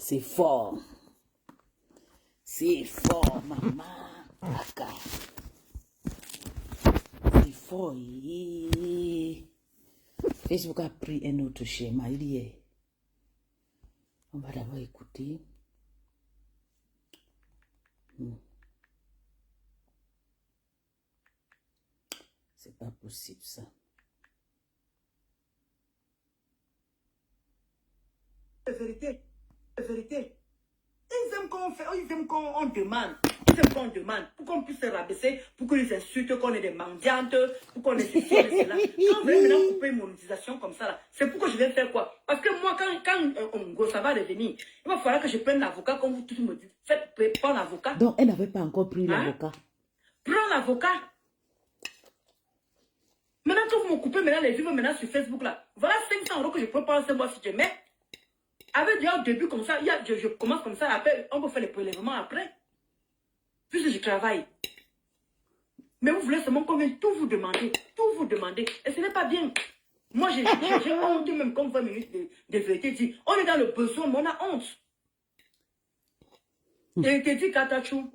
C'est fort. C'est fort, maman. Aka. C'est fort. Facebook a pris un autre schéma. Il y est. On va d'abord écouter. C'est pas possible ça. La vérité. La vérité. Ils aiment qu'on fait, ils aiment qu'on demande. Ils aiment qu'on demande pour qu'on puisse se rabaisser, pour qu'ils insultent qu'on est des mendiantes, pour qu'on est ceci, on est cela. Quand vous voulez maintenant couper une monétisation comme ça, là, c'est pourquoi je vais faire quoi? Parce que moi, quand ça va revenir, il va falloir que je prenne l'avocat, comme vous tous me dites. Faites prendre l'avocat. Donc, elle n'avait pas encore pris l'avocat. Prends l'avocat. Maintenant que vous me coupez maintenant les vues maintenant sur Facebook là, voilà 500 € que je peux prendre ce mois si je mets. Avec déjà au début comme ça, je commence comme ça, après on peut faire les prélèvements après. Puisque je travaille. Mais vous voulez seulement qu'on vienne tout vous demander. Et ce n'est pas bien. Moi j'ai honte même comme 20 minutes de vérité dit. On est dans le besoin, mais on a honte. Et il te dit Katachou.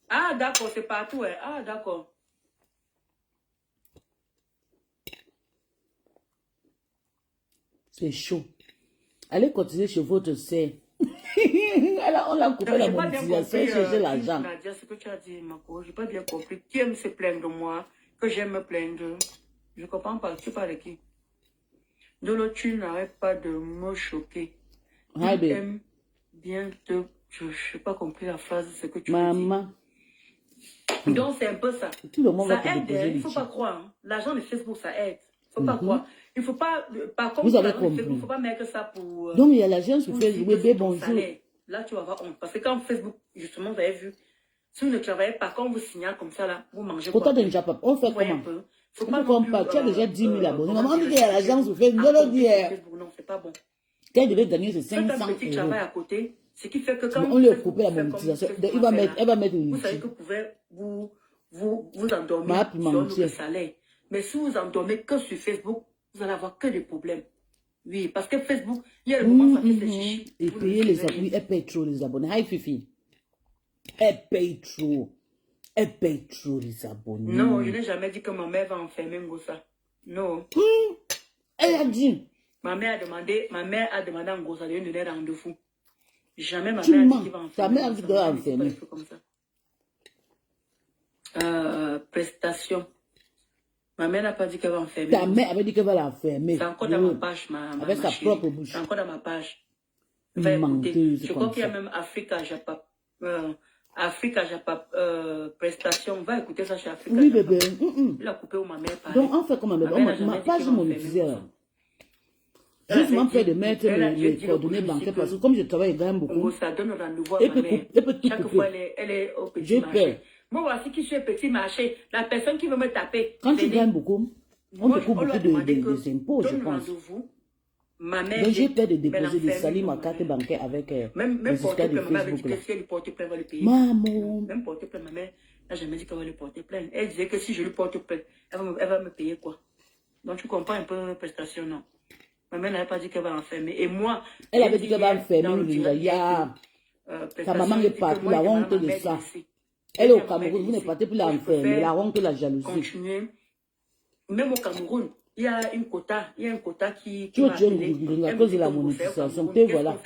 Ah d'accord, c'est partout. Hein. Ah d'accord. C'est chaud. Allez continuer chez votre sœur. On l'a coupé la monétisation, chercher l'argent. Nadia, ce que tu as dit, Mako, j'ai pas bien compris. Qui aime se plaindre de moi, que j'aime me plaindre. Je comprends pas. Tu parles de qui? Dolo, tu n'arrêtes pas de me choquer. Tu aimes bien te... Je n'ai pas compris la phrase, ce que tu as dit. Maman. Donc, c'est un peu ça. Tout le monde ça va aide, il ne faut pas croire. Hein. L'argent de Facebook, ça aide. Il ne faut pas croire. Il ne faut pas... Par contre, vous avez compris. Il ne faut pas mettre ça pour... Donc, il y a l'argent sur Facebook. Bébé, bonjour. Là, tu vas avoir honte. Parce que quand Facebook, justement, vous avez vu, si vous ne travaillez pas, quand on vous signale comme ça, là, vous mangez pourquoi quoi? Déjà pas. On fait comment? Faut pas non plus, tu as déjà 10 000 abonnés. Maman dit qu'il y a l'argent sur Facebook. Non, c'est pas bon. Qu'elle devait gagner ses 500 €. Un petit travail à côté, ce qui fait que quand on lui a coupé la monétisation. Elle va mettre une. Vous savez que vous pouvez vous endormir sur le salaire. Mais si vous endormez que sur Facebook, vous allez avoir que des problèmes. Oui, parce que Facebook, il y a le moment où ça fait ses chichis. Et payer les abonnés, elle paye trop les abonnés. Hi Fifi. Elle paye trop. Elle paye trop les abonnés. Non, je n'ai jamais dit que ma mère va enfermer Ngosa. Non. Elle a dit. Ma mère a demandé à Ngosa de lui donner rendez-vous. Jamais ma mère a dit qu'il va enfermer. Ta mère a dit qu'il va enfermer. Prestation. Ma mère n'a pas dit qu'elle va enfermer. Ta mère avait dit qu'elle va l'enfermer. C'est encore dans ma page, avec sa propre bouche. C'est encore dans ma page. Menteuse. Je crois qu'il y a même Africa Japa. Africa Japa prestation. Va écouter ça chez Africa. Oui, bébé. Il a coupé où ma mère parlait. Donc, on fait comme ma page monétisée. Juste m'en fait de mettre les coordonnées bancaires parce que comme je travaille quand même beaucoup. Ça donne rendez-vous à ma mère. Chaque fois, elle est au petit marché. Moi, voici qui suis petit marché. La personne qui veut me taper. Quand tu gagnes beaucoup, on te coupe beaucoup des impôts, je pense. Ma mère. Donc, j'ai peur de déposer des salis ma carte bancaire avec même porter plainte, ma mère dit que si elle lui porte plainte, elle va le payer. Maman. Même porter plainte, ma mère n'a jamais dit qu'elle va lui porter plainte. Elle disait que si je lui porte plainte, elle va me payer quoi. Donc, tu comprends un peu la prestation, non? Ma mère n'avait pas dit qu'elle va enfermer. Et moi, elle avait dit qu'elle va enfermer. Sa maman est partie, la honte de ça. Elle est au Cameroun, vous ne partez plus l'enfermer, la honte, la jalousie. Continuer. Même au Cameroun, il y a un quota qui tu es à cause de la monétisation. Te voilà.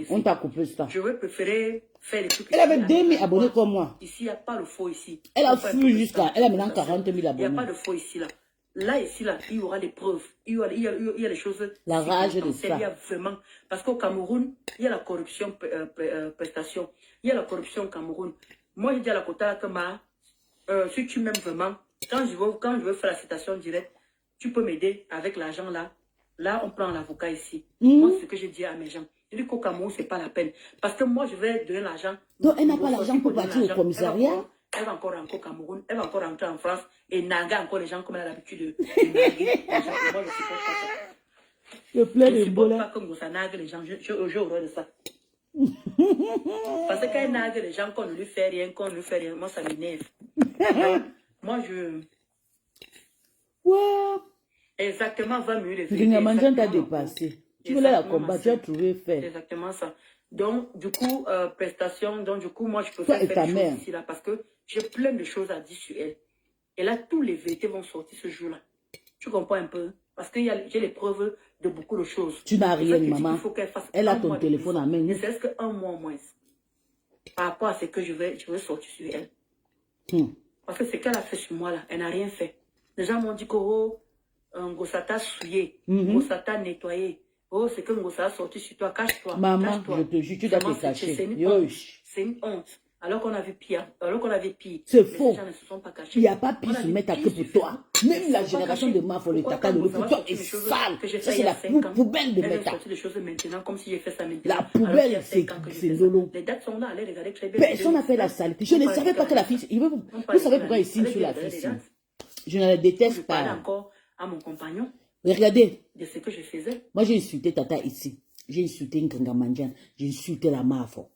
On t'a coupé ça. Je vais préférer faire les trucs. Elle avait 2000 abonnés comme moi. Ici, il n'y a pas le faux ici. Elle a fui jusqu'à. Elle a maintenant 40 000 abonnés. Il n'y a pas de faux ici, là. Là, ici, là, il y aura des preuves. Il y a des choses. La rage de ça. Il y a vraiment. Parce qu'au Cameroun, il y a la corruption prestation. Il y a la corruption au Cameroun. Moi, je dis à la quota que si tu m'aimes vraiment, quand je veux faire la citation directe, tu peux m'aider avec l'argent là. Là, on prend l'avocat ici. Moi, c'est ce que je dis à mes gens. Je dis qu'au Cameroun, ce n'est pas la peine. Parce que moi, je vais donner l'argent. Donc, elle n'a pas l'argent pour partir au commissariat. Elle va encore rentrer au Cameroun, elle va encore rentrer en France et naguer encore les gens comme elle a l'habitude de naguer. Moi, je ne supporte pas ça. Je plains de supporte pas comme ça nague les gens. J'ai horreur de ça. Parce que quand elle nague les gens, qu'on ne lui fait rien, moi, ça m'énerve. Moi, Wow. Exactement 20 minutes. Finalement, t'a dépassé. Tu voulais la combattre, tu as trouvé faire. C'est exactement ça. Donc, du coup, prestation, donc du coup, moi, je peux Toi et faire ta des mère. choses ici, là, parce que j'ai plein de choses à dire sur elle. Et là, tous les vérités vont sortir ce jour-là. Tu comprends un peu? Parce que j'ai les preuves de beaucoup de choses. Tu n'as rien, maman. Elle a ton téléphone en main. Ne serait-ce qu'un mois au moins. Par rapport à ce que je vais sortir sur elle. Parce que ce qu'elle a fait sur moi, là, elle n'a rien fait. Les gens m'ont dit que, oh, Ngossata souillé, Ngossata nettoyé. Oh, c'est que Ngossata a sorti sur toi, cache-toi. Maman, je te jure, tu dois te cacher. C'est une honte. Alors qu'on avait pire. C'est faux. Les gens ne se sont pas cachés. Il n'y a pas pire se mettre à que pour toi. Même la génération de Mafo, le Tata, le toi est sale. Ça, c'est la poubelle de Meta. La poubelle, c'est Lolo. Les dates sont là, allez regarder très bien. Personne n'a fait la saleté. Je ne savais pas que la fille... Vous savez pourquoi il signe sur la fille? Je ne la déteste pas. Je parlais encore à mon compagnon. Mais regardez. De ce que je faisais. Moi, j'ai insulté Tata ici. J'ai insulté Nkangamandjan. J'ai insulté la Mafo.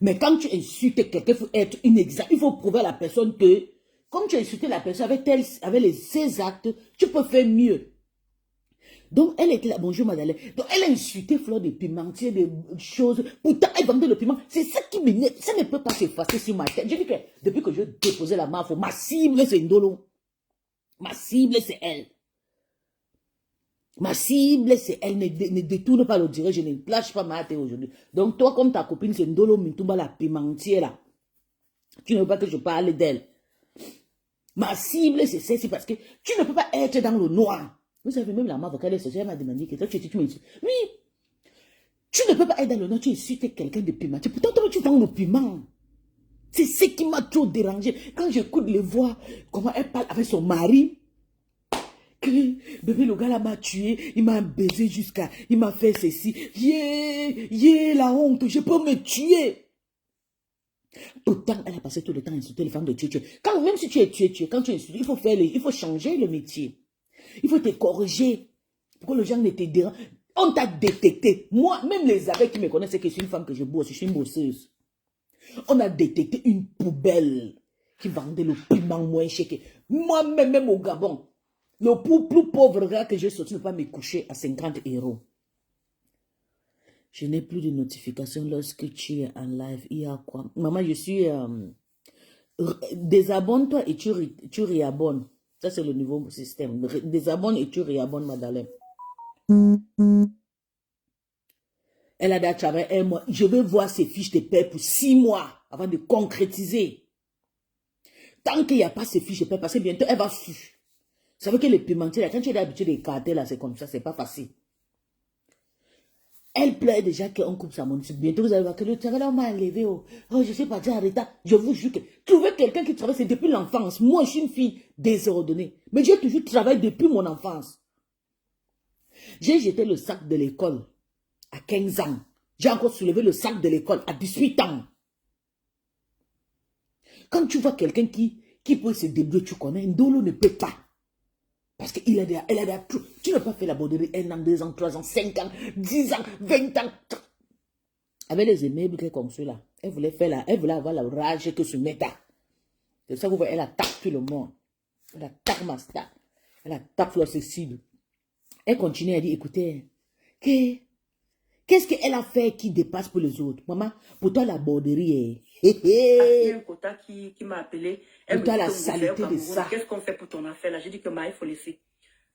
Mais quand tu insultes quelqu'un, il faut être inexact. Il faut prouver à la personne que, comme tu as insulté la personne avec ses actes, tu peux faire mieux. Donc, elle était là, bonjour madame. Donc, elle a insulté Fleur de Pimentier, des choses. Pourtant, elle vendait le piment. C'est ça qui m'énerve. Ça ne peut pas s'effacer sur ma tête. Je dis que depuis que je déposais la Mafo, ma cible, c'est Ndolo. Ma cible, c'est elle. Ma cible, c'est elle. Ne détourne pas le direct. Je ne plage pas ma tête aujourd'hui. Donc, toi, comme ta copine, c'est Ndolo Mintumba, la pimentière, là. Tu ne veux pas que je parle d'elle. Ma cible, c'est celle-ci parce que tu ne peux pas être dans le noir. Vous savez, même la mère vocale, elle m'a demandé que toi, tu m'insultes. Oui. Tu ne peux pas être dans le noir. Tu insultes quelqu'un de pimentier. Pourtant, toi, tu vends le piment. C'est ce qui m'a trop dérangé. Quand j'écoute les voix, comment elle parle avec son mari. Que bébé le gars là m'a tué, il m'a baisé jusqu'à, il m'a fait ceci, la honte, je peux me tuer. Pourtant, elle a passé tout le temps à insulter les femmes de tuer. Quand, même si tu es tué, quand tu insultes, il faut changer le métier. Il faut te corriger. Pour que les gens ne te dérangent. On t'a détecté. Moi, même les abeilles qui me connaissent, c'est que je suis une femme que je bosse, je suis une bosseuse. On a détecté une poubelle qui vendait le piment moins cher que moi-même au Gabon. Le plus pauvre gars que j'ai sorti ne pas me coucher à 50 €. Je n'ai plus de notification lorsque tu es en live. Il y a quoi? Maman, je suis... désabonne-toi et tu réabonnes. Ça, c'est le nouveau système. Désabonne et tu réabonnes, madame. Elle a déjà travaillé un mois. Je veux voir ses fiches de paie pour 6 mois avant de concrétiser. Tant qu'il n'y a pas ses fiches de paie, parce que bientôt, elle va suivre. Vous savez que les pimentiers, quand tu es habitué des cartels, là, c'est comme ça, c'est pas facile. Elle plaît déjà qu'on coupe sa monnaie. Bientôt, vous allez voir que le travail m'a enlevé. Oh, je suis parti en retard. Je vous jure que trouver quelqu'un qui travaille, c'est depuis l'enfance. Moi, je suis une fille désordonnée. Mais j'ai toujours travaillé depuis mon enfance. J'ai jeté le sac de l'école à 15 ans. J'ai encore soulevé le sac de l'école à 18 ans. Quand tu vois quelqu'un qui peut se débrouiller, tu connais, Ndolo ne peut pas. Parce qu'elle a des tout. Tu n'as pas fait la borderie 1 an, 2 ans, 3 ans, 5 ans, 10 ans, 20 ans. Avec les immeubles comme ceux-là, elle voulait avoir la rage que se metta. C'est ça que vous voyez, elle attaque tout le monde. Elle attaque Masta. Elle attaque Fleur Cécile. Elle continue à dire, écoutez, qu'est-ce qu'elle a fait qui dépasse pour les autres? Maman, pour toi, la borderie est... Il y a un quota qui m'a appelé. Pour toi, la saleté de ça. Qu'est-ce qu'on fait pour ton affaire là? J'ai dit que il faut laisser.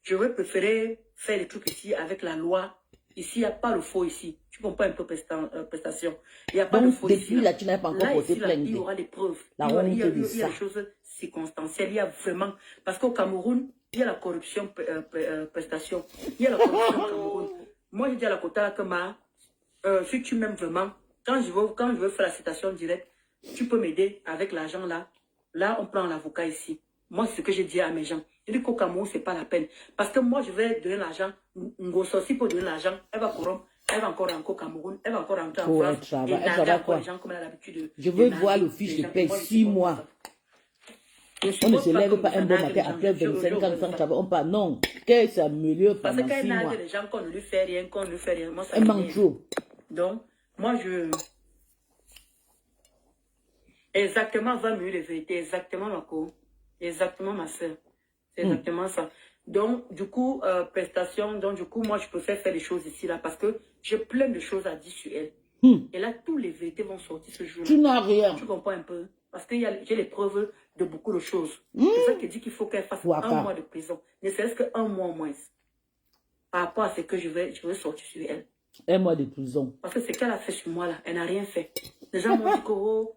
Je vais préférer faire les trucs ici avec la loi. Ici, il n'y a pas le faux ici. Tu comprends un peu prestation. Il n'y a pas de faux ici. Là, tu n'as pas encore porté plainte. Il y aura des preuves. Il y a des choses circonstancielles. Il y a vraiment... Parce qu'au Cameroun, il y a la corruption prestation. Il y a la corruption au Cameroun. Moi, je dis à la quota que si tu m'aimes vraiment, quand je veux faire la citation directe, tu peux m'aider avec l'argent là. Là, on prend l'avocat ici. Moi, c'est ce que j'ai dit à mes gens. Je dis qu'au Cameroun, ce n'est pas la peine. Parce que moi, je vais donner l'argent. Ngossi pour donner l'argent, elle va corrompre. Elle va encore rentrer au Cameroun. Elle va encore rentrer en France. Elle travaille quoi? Je veux voir le fiche de paie 6 mois. On ne se lève pas un bon matin après 25 ans sans travail. On parle non. Que ça améliore pendant 6 mois. Parce qu'il y a des gens qu'on ne lui fait rien, qu'on ne lui fait rien. Moi, ça elle manque trop. Donc, moi, je... Exactement 20 minutes de vérité. Exactement, ma co. Exactement, ma soeur. C'est exactement ça. Donc, du coup, prestation, donc du coup, moi, je préfère faire les choses ici, là, parce que j'ai plein de choses à dire sur elle. Et là, tous les vérités vont sortir ce jour-là. Tu n'as rien. Tu comprends un peu? Parce que j'ai les preuves de beaucoup de choses. C'est ça qui dit qu'il faut qu'elle fasse un mois de prison. Ne serait-ce qu'un mois au moins. Par rapport à ce que je vais sortir sur elle. Un mois de prison. Parce que ce qu'elle a fait sur moi, là, elle n'a rien fait. Les gens m'ont dit que, oh,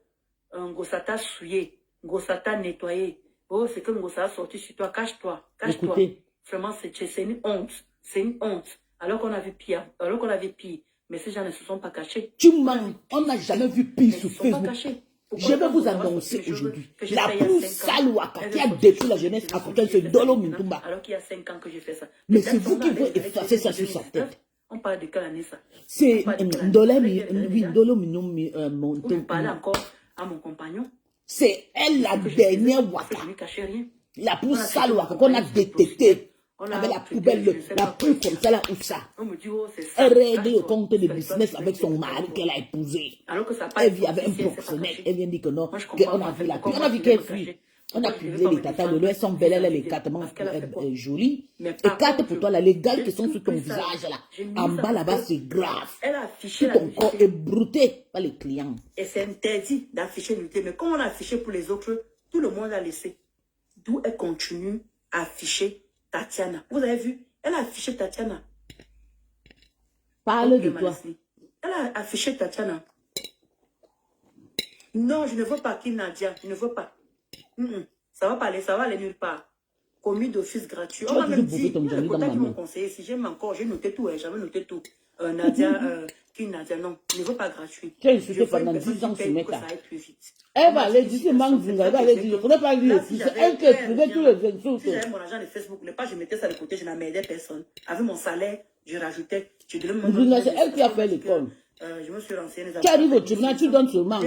Ngossata souillé, Ngossata nettoyé. Oh, c'est que Ngossata a sorti sur toi, cache-toi, cache-toi. Vraiment, c'est une honte. C'est une honte. Alors qu'on avait pire. Mais ces gens ne se sont pas cachés. Tu mens. On n'a jamais vu pire sur Facebook. Je vais vous annoncer aujourd'hui. La plus sale Waka qui a détruit la jeunesse africaine, c'est Dolo Mintumba. Alors qu'il y a 5 ans que j'ai fait ça. Mais c'est vous qui voulez effacer ça sur sa tête. On parle de quelle année ça? C'est Dolo Mintumba. Vous parlez encore à mon compagnon. C'est elle la dernière Waka. Je ne cachais rien. La plus sale Waka qu'on a détectée. Avec la poubelle, la plus comme ça, là, où ça. Elle règle le compte de business avec son mari qu'elle a épousé. Elle vit avec un proxénète. Elle vient dire que non, qu'on a vu la pluie. On a vu qu'elle fuit. On a publié les tatas de l'eau. Elles sont belles, elles, les cartes jolies. Et cartes pour toi, là, les gales qui sont sur ton visage, là. En bas, là-bas, c'est grave. Tout ton corps est brouté par les clients. Et c'est interdit d'afficher l'unité. Mais comme on a affiché pour les autres, tout le monde a laissé. D'où elle continue à afficher Tatiana. Vous avez vu? Elle a affiché Tatiana. Parle de toi. Elle a affiché Tatiana. Non, je ne veux pas qu'il Nadia. Je ne veux pas. Ça va aller nulle part. Commis d'office gratuit. On m'a même dit, les quotas qui m'ont conseillé, si j'aime encore, j'ai noté tout, j'avais noté tout. Nadia, qui Nadia, non, je ne veux pas gratuit. Tu as insulté pendant 10 ans sur Meta. Elle va aller dire, elle va aller dire, il ne faudrait pas dire, c'est elle qui a trouvé tous les insultes. Si j'avais mon argent de Facebook, les pages, je mettais ça de côté, je n'aidais personne. Avec mon salaire, je rajoutais. C'est elle qui a fait l'école. Je me suis renseignée. Tu arrives au tribunal, tu donnes seulement.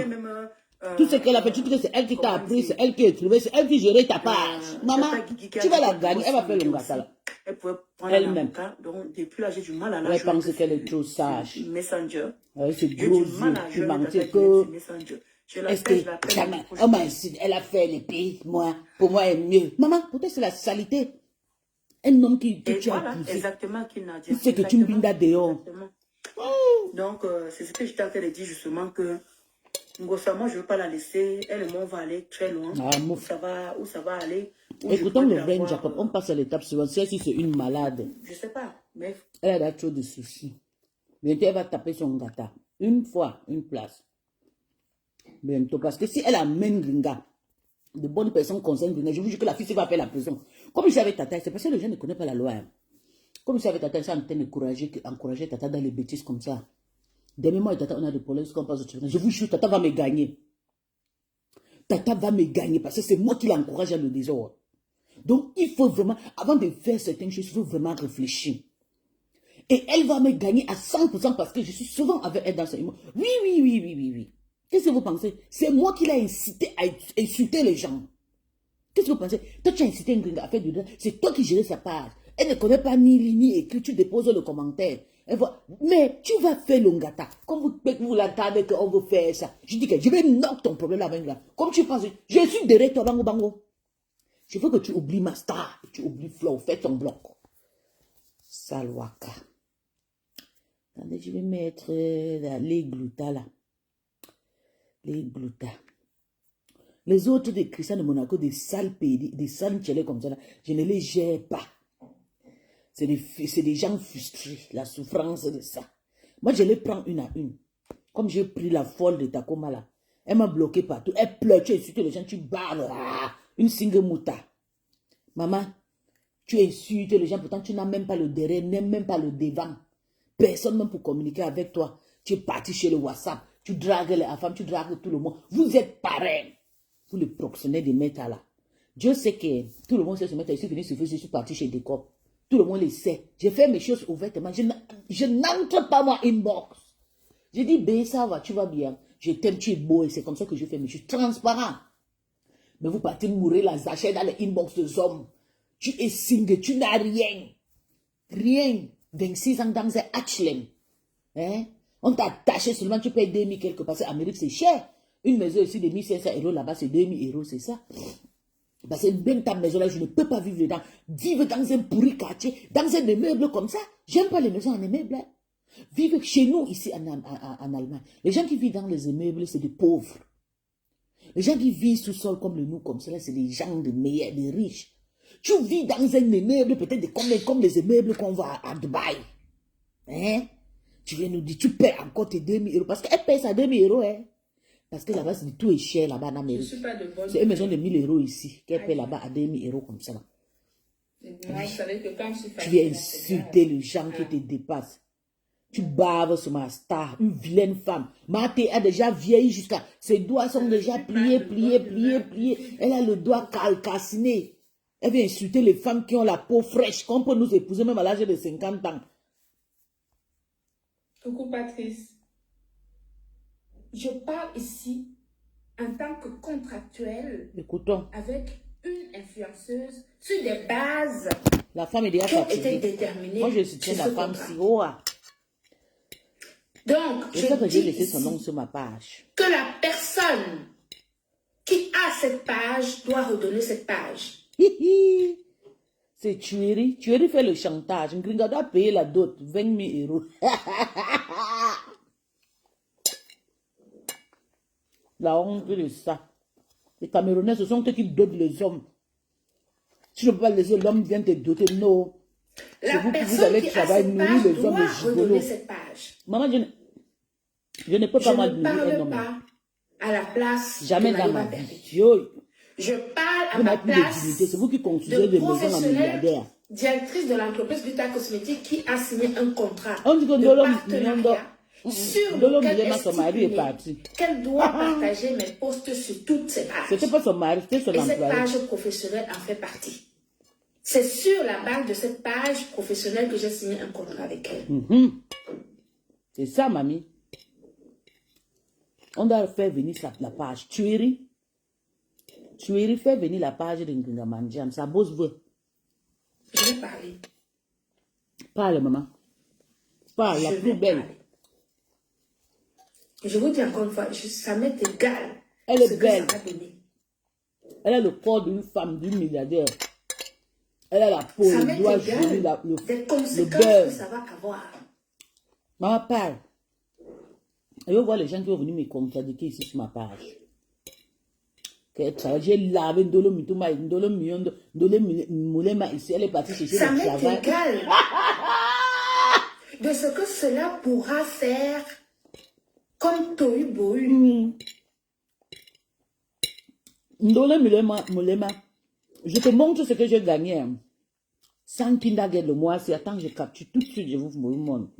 Tout ce qu'elle a fait, tu dis que c'est elle qui t'a appris, c'est elle qui a écrivé, c'est elle qui gérait ta page. Maman, tu vas la gagner, elle va faire le gâteau là. Elle pouvait prendre elle-même. Donc, depuis là, j'ai du mal à la jouer. Elle pense qu'elle est trop sage. Messenger. C'est gros yeux, tu mentais que... Est-ce que elle a fait les pays, moi, pour moi, elle est mieux. Maman, peut-être c'est la saleté. Un homme qui tu as épousé. Exactement, qu'il n'a dit. C'est que tu me bindas dehors. Donc, c'est ce que j'étais en train de dire justement que Ngossa, moi, je ne veux pas la laisser. Elle et moi, on va aller très loin. Où ça va aller. Écoutons le Reine Jacob. On passe à l'étape suivante. Si c'est une malade. Je ne sais pas. Mais... Elle a trop de soucis. Bientôt, elle va taper son gata. Une fois, une place. Bientôt. Parce que si elle amène Gringa, de bonnes personnes concernent Gringa, je vous dis que la fille va faire la prison. Comme je savais Tata, c'est parce que les gens ne connaissent pas la loi. Comme je savais Tata, c'est en train d'encourager Tata dans les bêtises comme ça. Demain, moi et Tata, on a des problèmes qu'on passe au tribunal. Je vous jure, Tata va me gagner. Tata va me gagner parce que c'est moi qui l'encourage à le désordre. Donc, il faut vraiment, avant de faire certaines choses, il faut vraiment réfléchir. Et elle va me gagner à 100% parce que je suis souvent avec elle dans ce moment. Oui. Qu'est-ce que vous pensez? C'est moi qui l'ai incité à insulter les gens. Qu'est-ce que vous pensez? Toi, tu as incité une gringa à faire du droit. C'est toi qui gères sa page. Elle ne connaît pas ni ligne ni écrit. Tu déposes le commentaire. Mais tu vas faire l'ongata. Comme vous l'entendez qu'on veut faire ça. Je dis que je vais knock ton problème avec là. Comme tu penses, je suis derrière toi, bango. Je veux que tu oublies ma star. Tu oublies Flow. Fais ton bloc. Salwaka. Attendez, je vais mettre les glutas là. Les glutas. Les autres des Christians de Monaco, des sales pédis, des sales tchélés comme ça là, je ne les gère pas. C'est des gens frustrés, la souffrance de ça. Moi, je les prends une à une. Comme j'ai pris la folle de Takoma là. Elle m'a bloqué partout. Elle pleure, tu insultes les gens, tu barres. Une single mouta. Maman, tu insultes les gens, pourtant tu n'as même pas le derrière, même pas le devant. Personne même pour communiquer avec toi. Tu es parti chez le WhatsApp, tu dragues les femmes, tu dragues tout le monde. Vous êtes pareil. Vous le proxénètes des méta là. Dieu sait que tout le monde sait se mettre ici, venir se faire, je suis parti chez Décop. Tout le monde le sait. J'ai fait mes choses ouvertement. Je n'entre pas moi inbox. J'ai dit, bé, ça va, tu vas bien. Je t'aime, tu es beau et c'est comme ça que je fais mes choses. Transparent. Mais vous partez mourir la zachet dans les inbox des hommes. Tu es single, tu n'as rien. Rien. 26 ans dans un HLM. Hein? On t'a attaché seulement, tu payes 2000 quelque part. Parce qu'en Amérique, c'est cher. Une maison ici de 1500 € là-bas, c'est 2000 €, c'est ça. Parce que même ta maison là, je ne peux pas vivre dedans. Vivre dans un pourri quartier, dans un immeuble comme ça. J'aime pas les maisons en immeuble. Hein. Vivre chez nous, ici en Allemagne. Les gens qui vivent dans les immeubles, c'est des pauvres. Les gens qui vivent sous sol comme nous, comme cela, c'est des gens de meilleurs, des riches. Tu vis dans un immeuble, peut-être comme les immeubles qu'on voit à Dubaï. Hein? Tu viens nous dire, tu paies encore tes 2000 euros. Parce qu'elle paye sa 2000 euros. Hein? Parce que là-bas, tout est cher là-bas en Amérique. C'est une maison de 1000 euros ici, qu'elle paie là-bas à 2000 euros comme ça. Là. Moi, je savais que quand je suis tu viens insulter les gens qui te dépassent. Tu baves sur ma star, une vilaine femme. Ma thé a déjà vieilli jusqu'à... Ses doigts sont déjà pliés. Elle a le doigt calciné. Elle vient insulter les femmes qui ont la peau fraîche, qu'on peut nous épouser même à l'âge de 50 ans. Coucou Patrice. Je parle ici en tant que contractuelle. Écoutons. Avec une influenceuse sur des bases la femme est déjà qui ont été déterminées. Moi, je soutiens la femme si haut. Donc, je j'ai laissé son nom sur ma page. Que la personne qui a cette page doit redonner cette page. C'est tuerie. Tuerie fait le chantage. Ngringa doit payer la dot, 20 000 euros. La honte de ça. Les Camerounais, ce sont eux qui dotent les hommes. Si je ne peux pas laisser l'homme vient te doter, non. La personne qui a cette page doit redonner cette page. Maman, je ne peux pas mal nourrir un homme. Je ne parle pas à la place jamais de dans ma Marie. vie. Je parle à ma place c'est vous qui construisez des maisons en milliardaires. Directrice de l'entreprise Gluta Cosmétique qui a signé un contrat on dit que de partenariat sur lequel est stipulé qu'elle doit partager mes posts sur toutes ses pages. C'était pas son mari, c'était son employé. employé. Et cette page professionnelle en fait partie. C'est sur la base de cette page professionnelle que j'ai signé un contrat avec elle. C'est ça, mamie. On doit faire venir la page. Tuerie, fait venir la page de Nginga Mandiam. Ça bosse veut. Je vais parler. Parle, maman. Parle, la plus belle. Parler. Je vous dis encore une fois, ça m'est égal. Elle est belle. Que ça va donner. Elle a le corps d'une femme, d'une milliardaire. Elle a la peau, le doigt joli, le beurre. Que ça va avoir. Maman parle. Je vais voir les gens qui vont venir me contradiquer ici sur ma page. J'ai lavé Ndolo Mituma et Ndolo Moulema ici. Elle est partie chercher le travail. Ça m'est égal de ce que cela pourra faire comme Tohu Bohu. Ndolo Moulema, je te montre ce que j'ai gagné. 100 kindergarten le mois, c'est attends, je capture tout de suite, je vous montre.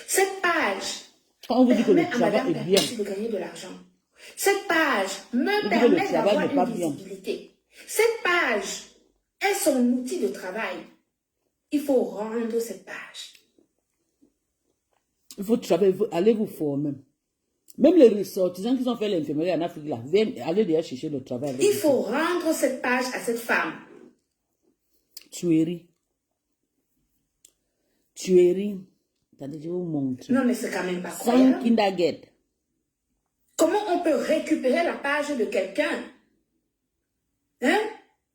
Cette page quand on vous dit que le travail est bien, de gagner de l'argent. Cette page me permet d'avoir une visibilité. Cette page est son outil de travail. Il faut rendre cette page. Il faut travailler, allez vous former. Même les ressortissants qui ont fait l'infirmerie en Afrique, là, allez déjà chercher le travail. Il faut rendre cette page à cette femme. Tuerie. Attendez, je vous montre. Non, mais c'est quand même pas croyable. 100 kindergarten. Comment on peut récupérer la page de quelqu'un? Hein?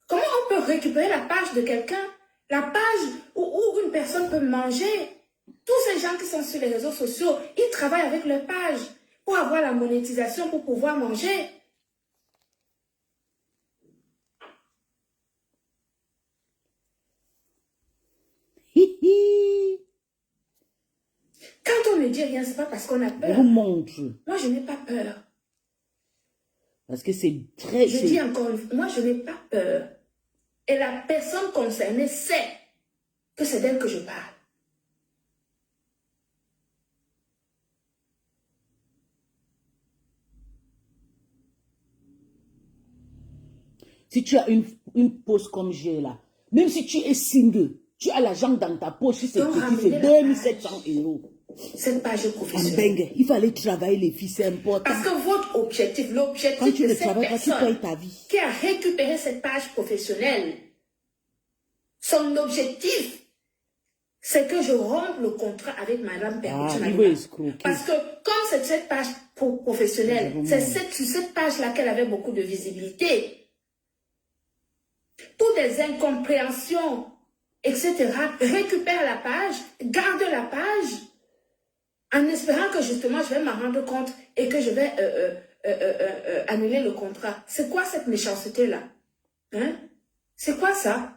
Comment on peut récupérer la page de quelqu'un? La page où une personne peut manger. Tous ces gens qui sont sur les réseaux sociaux, ils travaillent avec leur page pour avoir la monétisation, pour pouvoir manger. Quand on ne dit rien, c'est pas parce qu'on a peur. Je vous montre. Moi, je n'ai pas peur. Parce que c'est très... Je dis encore une fois, moi, je n'ai pas peur. Et la personne concernée sait que c'est d'elle que je parle. Si tu as une pause comme j'ai là, même si tu es single, tu as l'argent dans ta poche, si c'est petit, c'est 2700 euros. Cette page professionnelle. Il fallait travailler les filles, c'est important. Parce que votre objectif, l'objectif de cette personne qui a récupéré cette page professionnelle, son objectif, c'est que je rompe le contrat avec Madame Perpétuelle. Parce que comme c'est cette page professionnelle, c'est sur cette page-là qu'elle avait beaucoup de visibilité. toutes les incompréhensions, etc. Récupère la page, garde la page, en espérant que justement je vais m'en rendre compte et que je vais annuler le contrat. C'est quoi cette méchanceté-là? Hein? C'est quoi ça?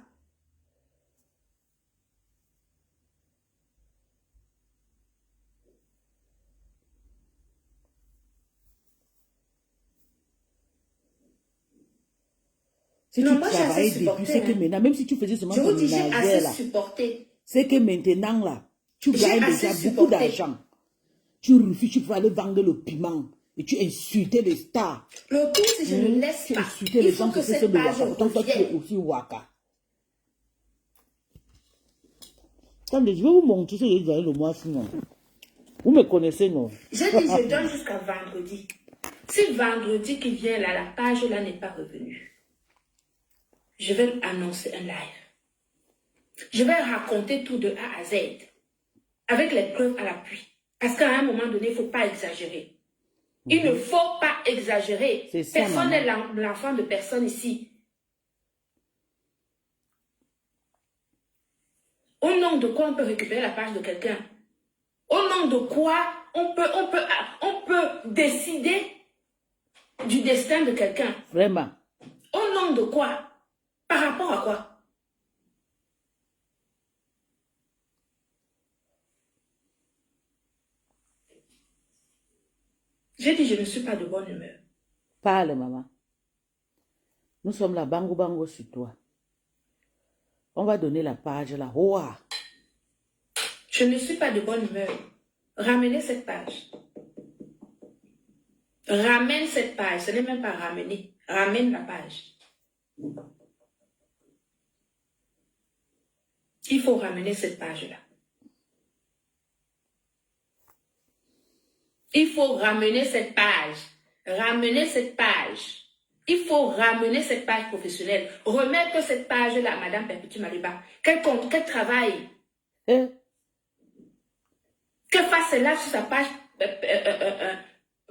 Si Non, tu moi j'ai assez travaillais depuis, supporté. c'est que maintenant, même si tu faisais seulement Je ton vous dis, j'ai ménagère, assez là, supporté. c'est que maintenant, là, tu J'ai gagnes assez déjà supporté. beaucoup d'argent. Tu refuses, tu peux aller vendre le piment et tu insultais les stars. Le tout, si je ne laisse Tu pas, insultais il les faut gens que qui sont cette de page Waka. Pourtant, toi, tu es revienne. aussi Waka. Attendez, je vais vous montrer ce que j'ai donné le mois sinon. Vous me connaissez, non? J'ai dit, je donne jusqu'à vendredi. Si vendredi qui vient là, la page là n'est pas revenue, je vais annoncer un live. Je vais raconter tout de A à Z, avec les preuves à l'appui. Parce qu'à un moment donné, il ne faut pas exagérer. Il ne faut pas exagérer. C'est ça, Personne maman. n'est l'enfant de personne ici. Au nom de quoi on peut récupérer la page de quelqu'un? Au nom de quoi on peut décider du destin de quelqu'un? Vraiment. Au nom de quoi? Par rapport à quoi? J'ai dit, je ne suis pas de bonne humeur. Parle, maman. Nous sommes là, bango bango sur toi. On va donner la page là. Ouah. Je ne suis pas de bonne humeur. Ramenez cette page. Ramène cette page. Ce n'est même pas ramener. Ramène la page. Il faut ramener cette page-là. Il faut ramener cette page. Ramener cette page. Il faut ramener cette page professionnelle. Remettre cette page-là à Madame Perpétue Maliba. Qu'elle travaille. Hein? Que fasse cela sur sa page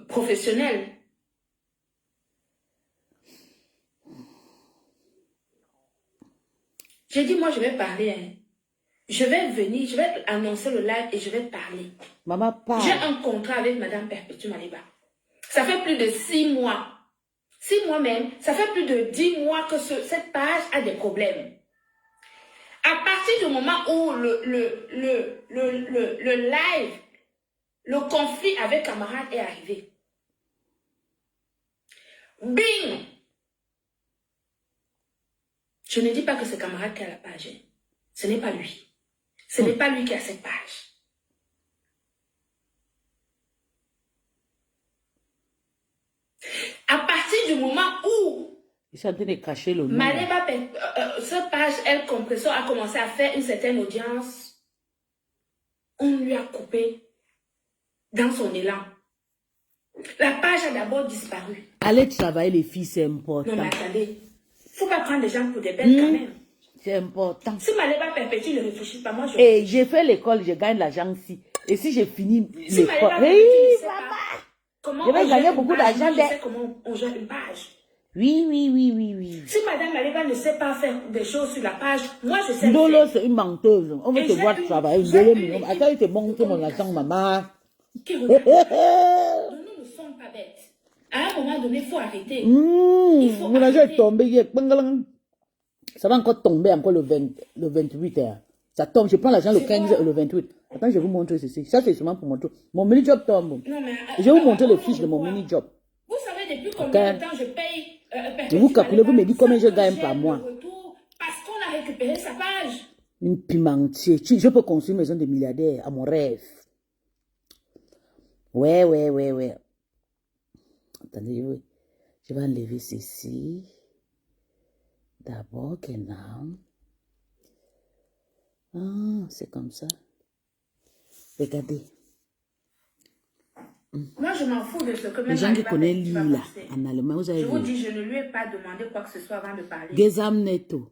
professionnelle. J'ai dit, moi, je vais parler. Hein. Je vais venir, je vais annoncer le live et je vais parler. Maman, parle. J'ai un contrat avec Madame Perpétue Maliba. Ça fait plus de 6 mois. 6 mois même. Ça fait plus de 10 mois que cette page a des problèmes. À partir du moment où le live, le conflit avec camarade est arrivé. Bing! Je ne dis pas que c'est camarade qui a la page. Ce n'est pas lui. Ce n'est pas lui qui a cette page. À partir du moment où Ils sont en train de cacher le nom. Maliba, cette page, elle compresseur, a commencé à faire une certaine audience, on lui a coupé dans son élan. La page a d'abord disparu. Aller travailler les filles, c'est important. Non mais attendez, il ne faut pas prendre les gens pour des bêtes quand même. C'est important. Si Maliba Perpétue ne réfléchit pas, moi je... Et j'ai fait l'école, je gagne l'argent ici. Et si j'ai fini Si l'école, Maliba Perpétue ne sait maman. pas comment Je vais on gagner gère une beaucoup page, d'argent. moi, je sais comment on gère une page. Oui. Si Madame Maliba ne sait pas faire des choses sur la page, moi je sais Lolo, faire. c'est une menteuse. On veut Et te j'ai voir une- travailler. j'ai Lolo, une attends, il te équipe montre de mon argent, maman. Qui regarde. Nous ne sommes pas bêtes. À un moment donné, il faut arrêter. Il faut Mon argent est arrêter. tombé. Ça va encore tomber encore le 28. Hein. Ça tombe. Je prends l'argent le C'est 15 quoi? et le 28. Attends, je vais vous montrer ceci. Ça, c'est seulement pour montrer. Mon mini-job tombe. Non, mais, Je vais vous montrer les au nom fiches de mon quoi? mini-job. Vous savez depuis combien Ok. de temps je paye Et vous calculez, vous me dites combien je sans gagne que par j'ai mois. le retour parce qu'on a récupéré sa page. Une pimentier. Je peux construire une maison de milliardaire à mon rêve. Ouais. Attendez, je vais enlever ceci. D'abord, Kenam. Ah, c'est comme ça. Regardez. Moi, je m'en fous de ce que même Les gens qui Maliba connaissent Perpétue va l'île penser. en allemand, vous avez Je vous vu. dis, je ne lui ai pas demandé quoi que ce soit avant de parler. Gesamnetto.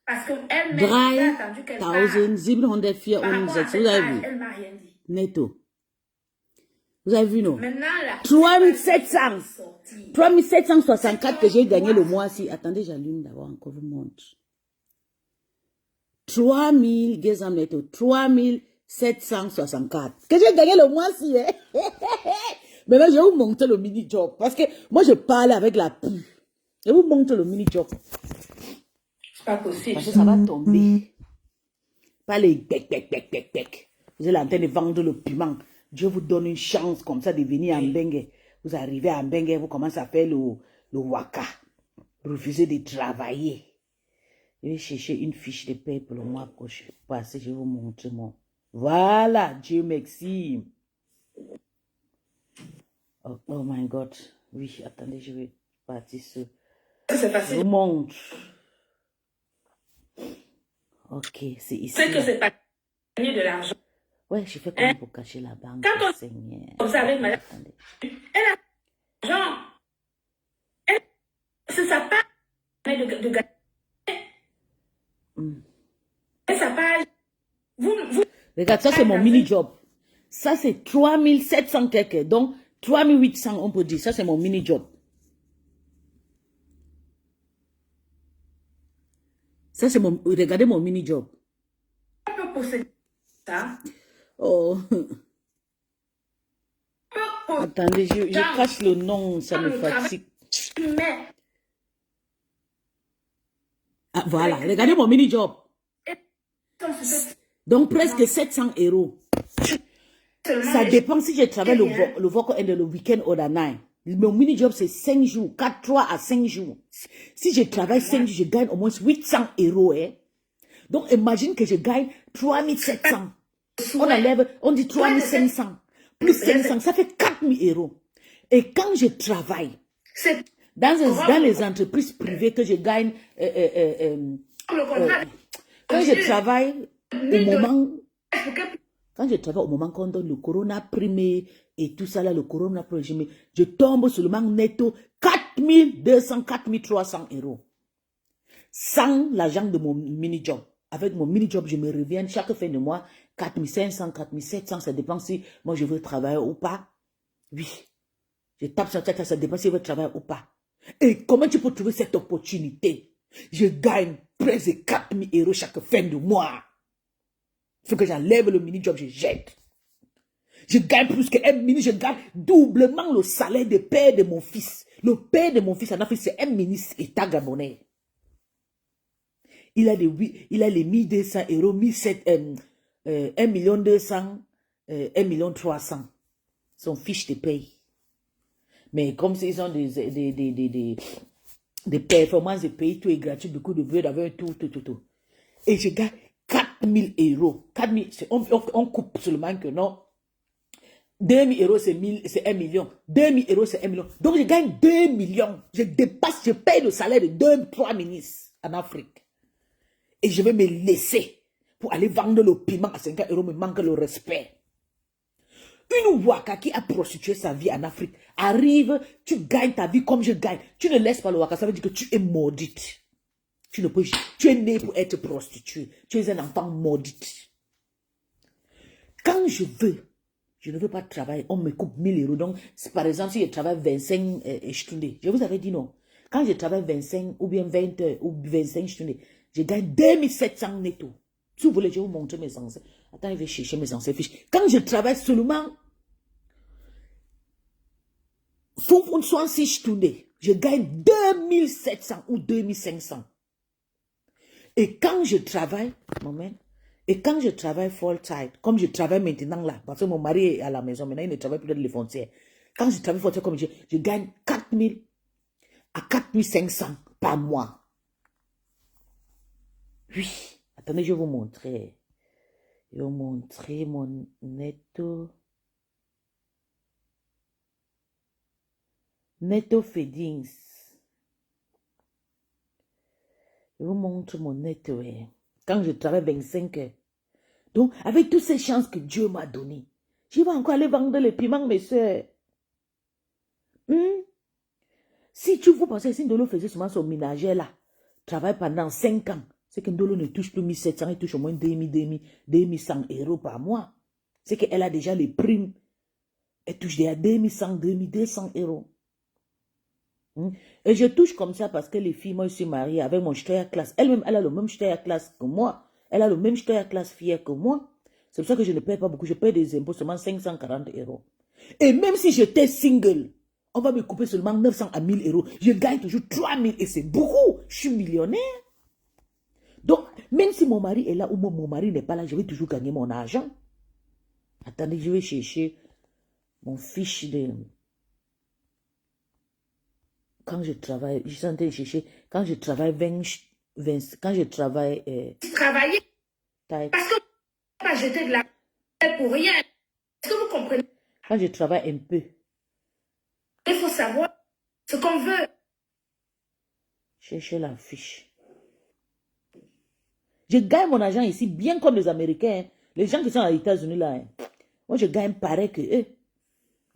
Parce qu'elle-même, j'ai attendu qu'elle parle. 3.764. Par rapport à Vous cette avez page, vu. elle m'a rien dit. Netto. Vous avez vu, non? Maintenant, la 3700. sortie. 3764 que j'ai gagné le mois-ci. Attendez, j'allume d'abord encore, vous montre. 3000, 3764. Que j'ai gagné le mois-ci, hein? Mais là, je vais vous montrer le mini-job. Parce que moi, je parle avec la pub. Je vais vous montrer le mini-job. C'est pas possible. Parce que ça va tomber. Pas les bec. Vous êtes en train de vendre le piment. Dieu vous donne une chance comme ça de venir à Mbengue. Vous arrivez à Mbengue, vous commencez à faire le waka. Refusez de travailler. Je vais chercher une fiche de paie pour le mois prochain. Passez, je vais vous montrer mon. Voilà, Dieu merci. Oh my God. Oui, attendez, je vais partir sur. C'est Je facile. vous montre. Ok, c'est ici. C'est que c'est pas gagner de l'argent. Ouais, je fais comment pour cacher la banque, Quand on- Seigneur. Comme ça avec madame. Attendez. Elle a l'argent. C'est sa part de gagner. Et sa page. Vous, Regarde, ça c'est mon mini-job. Ça c'est 3700 quelques. Donc 3800 on peut dire. Ça c'est mon mini-job. Ça c'est mon... Regardez mon mini-job. on peut posséder ça. Oh. On peut posséder Attendez, je cache le nom, ça me fatigue. mais Ah, voilà, regardez mon mini-job. Donc presque 700 euros. Ça dépend si je travaille le vocal et le week-end ou la night. Mon mini-job, c'est 5 jours, 3 à 5 jours. Si je travaille 5 jours, je gagne au moins 800 euros. Hein. Donc, imagine que je gagne 3700. On enlève, on dit 3500. Plus 500, ça fait 4000 euros. Et quand je travaille, c'est dans les entreprises privées que je gagne, le contrat. quand je travaille au moment... Pour que Quand je travaille au moment qu'on donne le corona primé et tout ça là, le corona primé, je tombe seulement netto 4200, 4300 euros. Sans l'argent de mon mini-job. Avec mon mini-job, je me reviens chaque fin de mois, 4500, 4700, ça dépend si moi je veux travailler ou pas. Oui. Je tape sur tête, ça dépend si je veux travailler ou pas. Et comment tu peux trouver cette opportunité? Je gagne presque 4000 euros chaque fin de mois. Il faut que j'enlève le mini-job, je jette. Je gagne plus que 1 mini, je gagne doublement le salaire de père de mon fils. Le père de mon fils en Afrique, c'est un ministre État gabonais. Il a les 1200 euros, 1 million 200, 1 million 300. Son fiche de paye. Mais comme ils ont des performances de pays, tout est gratuit, beaucoup de beurre, d'avoir tout. Et je gagne 4000 euros. 4000, on coupe seulement que non. 2000 euros, c'est 1 million. 2000 euros, c'est 1 million. Donc, je gagne 2 millions. Je dépasse, je paye le salaire de 2-3 ministres en Afrique. Et je vais me laisser pour aller vendre le piment à 50 euros, me manque le respect. Une waka qui a prostitué sa vie en Afrique arrive, tu gagnes ta vie comme je gagne. Tu ne laisses pas le waka, ça veut dire que tu es maudite. Tu es né pour être prostituée. Tu es un enfant maudite. Quand je ne veux pas travailler, on me coupe 1000 euros. Donc, par exemple, si je travaille 25 journées, je vous avais dit non. Quand je travaille 25 ou bien 20 ou 25 journées, je gagne 2700 netto. Si vous voulez, je vais vous montrer mes anciens. Attends, je vais chercher mes anciens fiches. Quand je travaille seulement 66 journées, je gagne 2700 ou 2500. Et quand je travaille, full time, comme je travaille maintenant là, parce que mon mari est à la maison, maintenant il ne travaille plus dans les frontières. Quand je travaille full time, comme je gagne 4000 à 4500 par mois. Oui, attendez, je vais vous montrer. Je vais vous montrer mon netto. Netto feedings. Je vous montre mon netto. Quand je travaille 25 heures. Donc, avec toutes ces chances que Dieu m'a données, je vais encore aller vendre les piments, mes soeurs. Si tu vous pensez, si Ndolo faisait seulement son ménagère là, travaille pendant 5 ans, c'est que Ndolo ne touche plus 1700, il touche au moins 2100 euros par mois. C'est qu'elle a déjà les primes Elle touche déjà 2100, 2200 euros. Et je touche comme ça parce que les filles, moi je suis mariée avec mon jeté à classe. Elle-même, elle a le même jeté à classe que moi. Elle a le même jeté à classe fier que moi. C'est pour ça que je ne paie pas beaucoup. Je paie des impôts seulement 540 euros. Et même si j'étais single, on va me couper seulement 900 à 1000 euros. Je gagne toujours 3000 et c'est beaucoup. Je suis millionnaire. Donc, même si mon mari est là ou mon mari n'est pas là, je vais toujours gagner mon argent. Attendez, je vais chercher mon fiche de... Quand je travaille, je suis en train de chercher, quand je travaille 20 quand je travaille... Travailler parce que pas jeter de la pour rien. Est-ce que vous comprenez? Quand je travaille un peu. Il faut savoir ce qu'on veut. Chercher la fiche. Je gagne mon argent ici bien comme les Américains. Hein. Les gens qui sont aux États-Unis là. Hein. Moi, je gagne pareil que eux.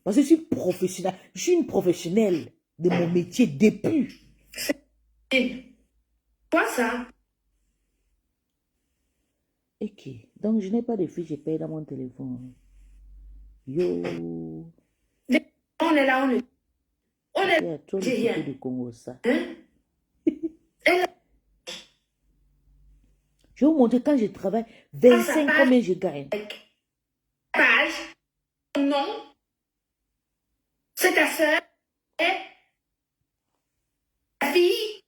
Parce que je suis professionnelle. Je suis une professionnelle de mon métier depuis. Quoi ça? Ok. Donc, je n'ai pas de fiche, je paye dans mon téléphone. Yo. On est là, on est Il y a trop de photos de Congo, ça. Hein? Je vais vous montrer quand je travaille 25 combien je gagne. Page, non, c'est ta soeur, ta fille.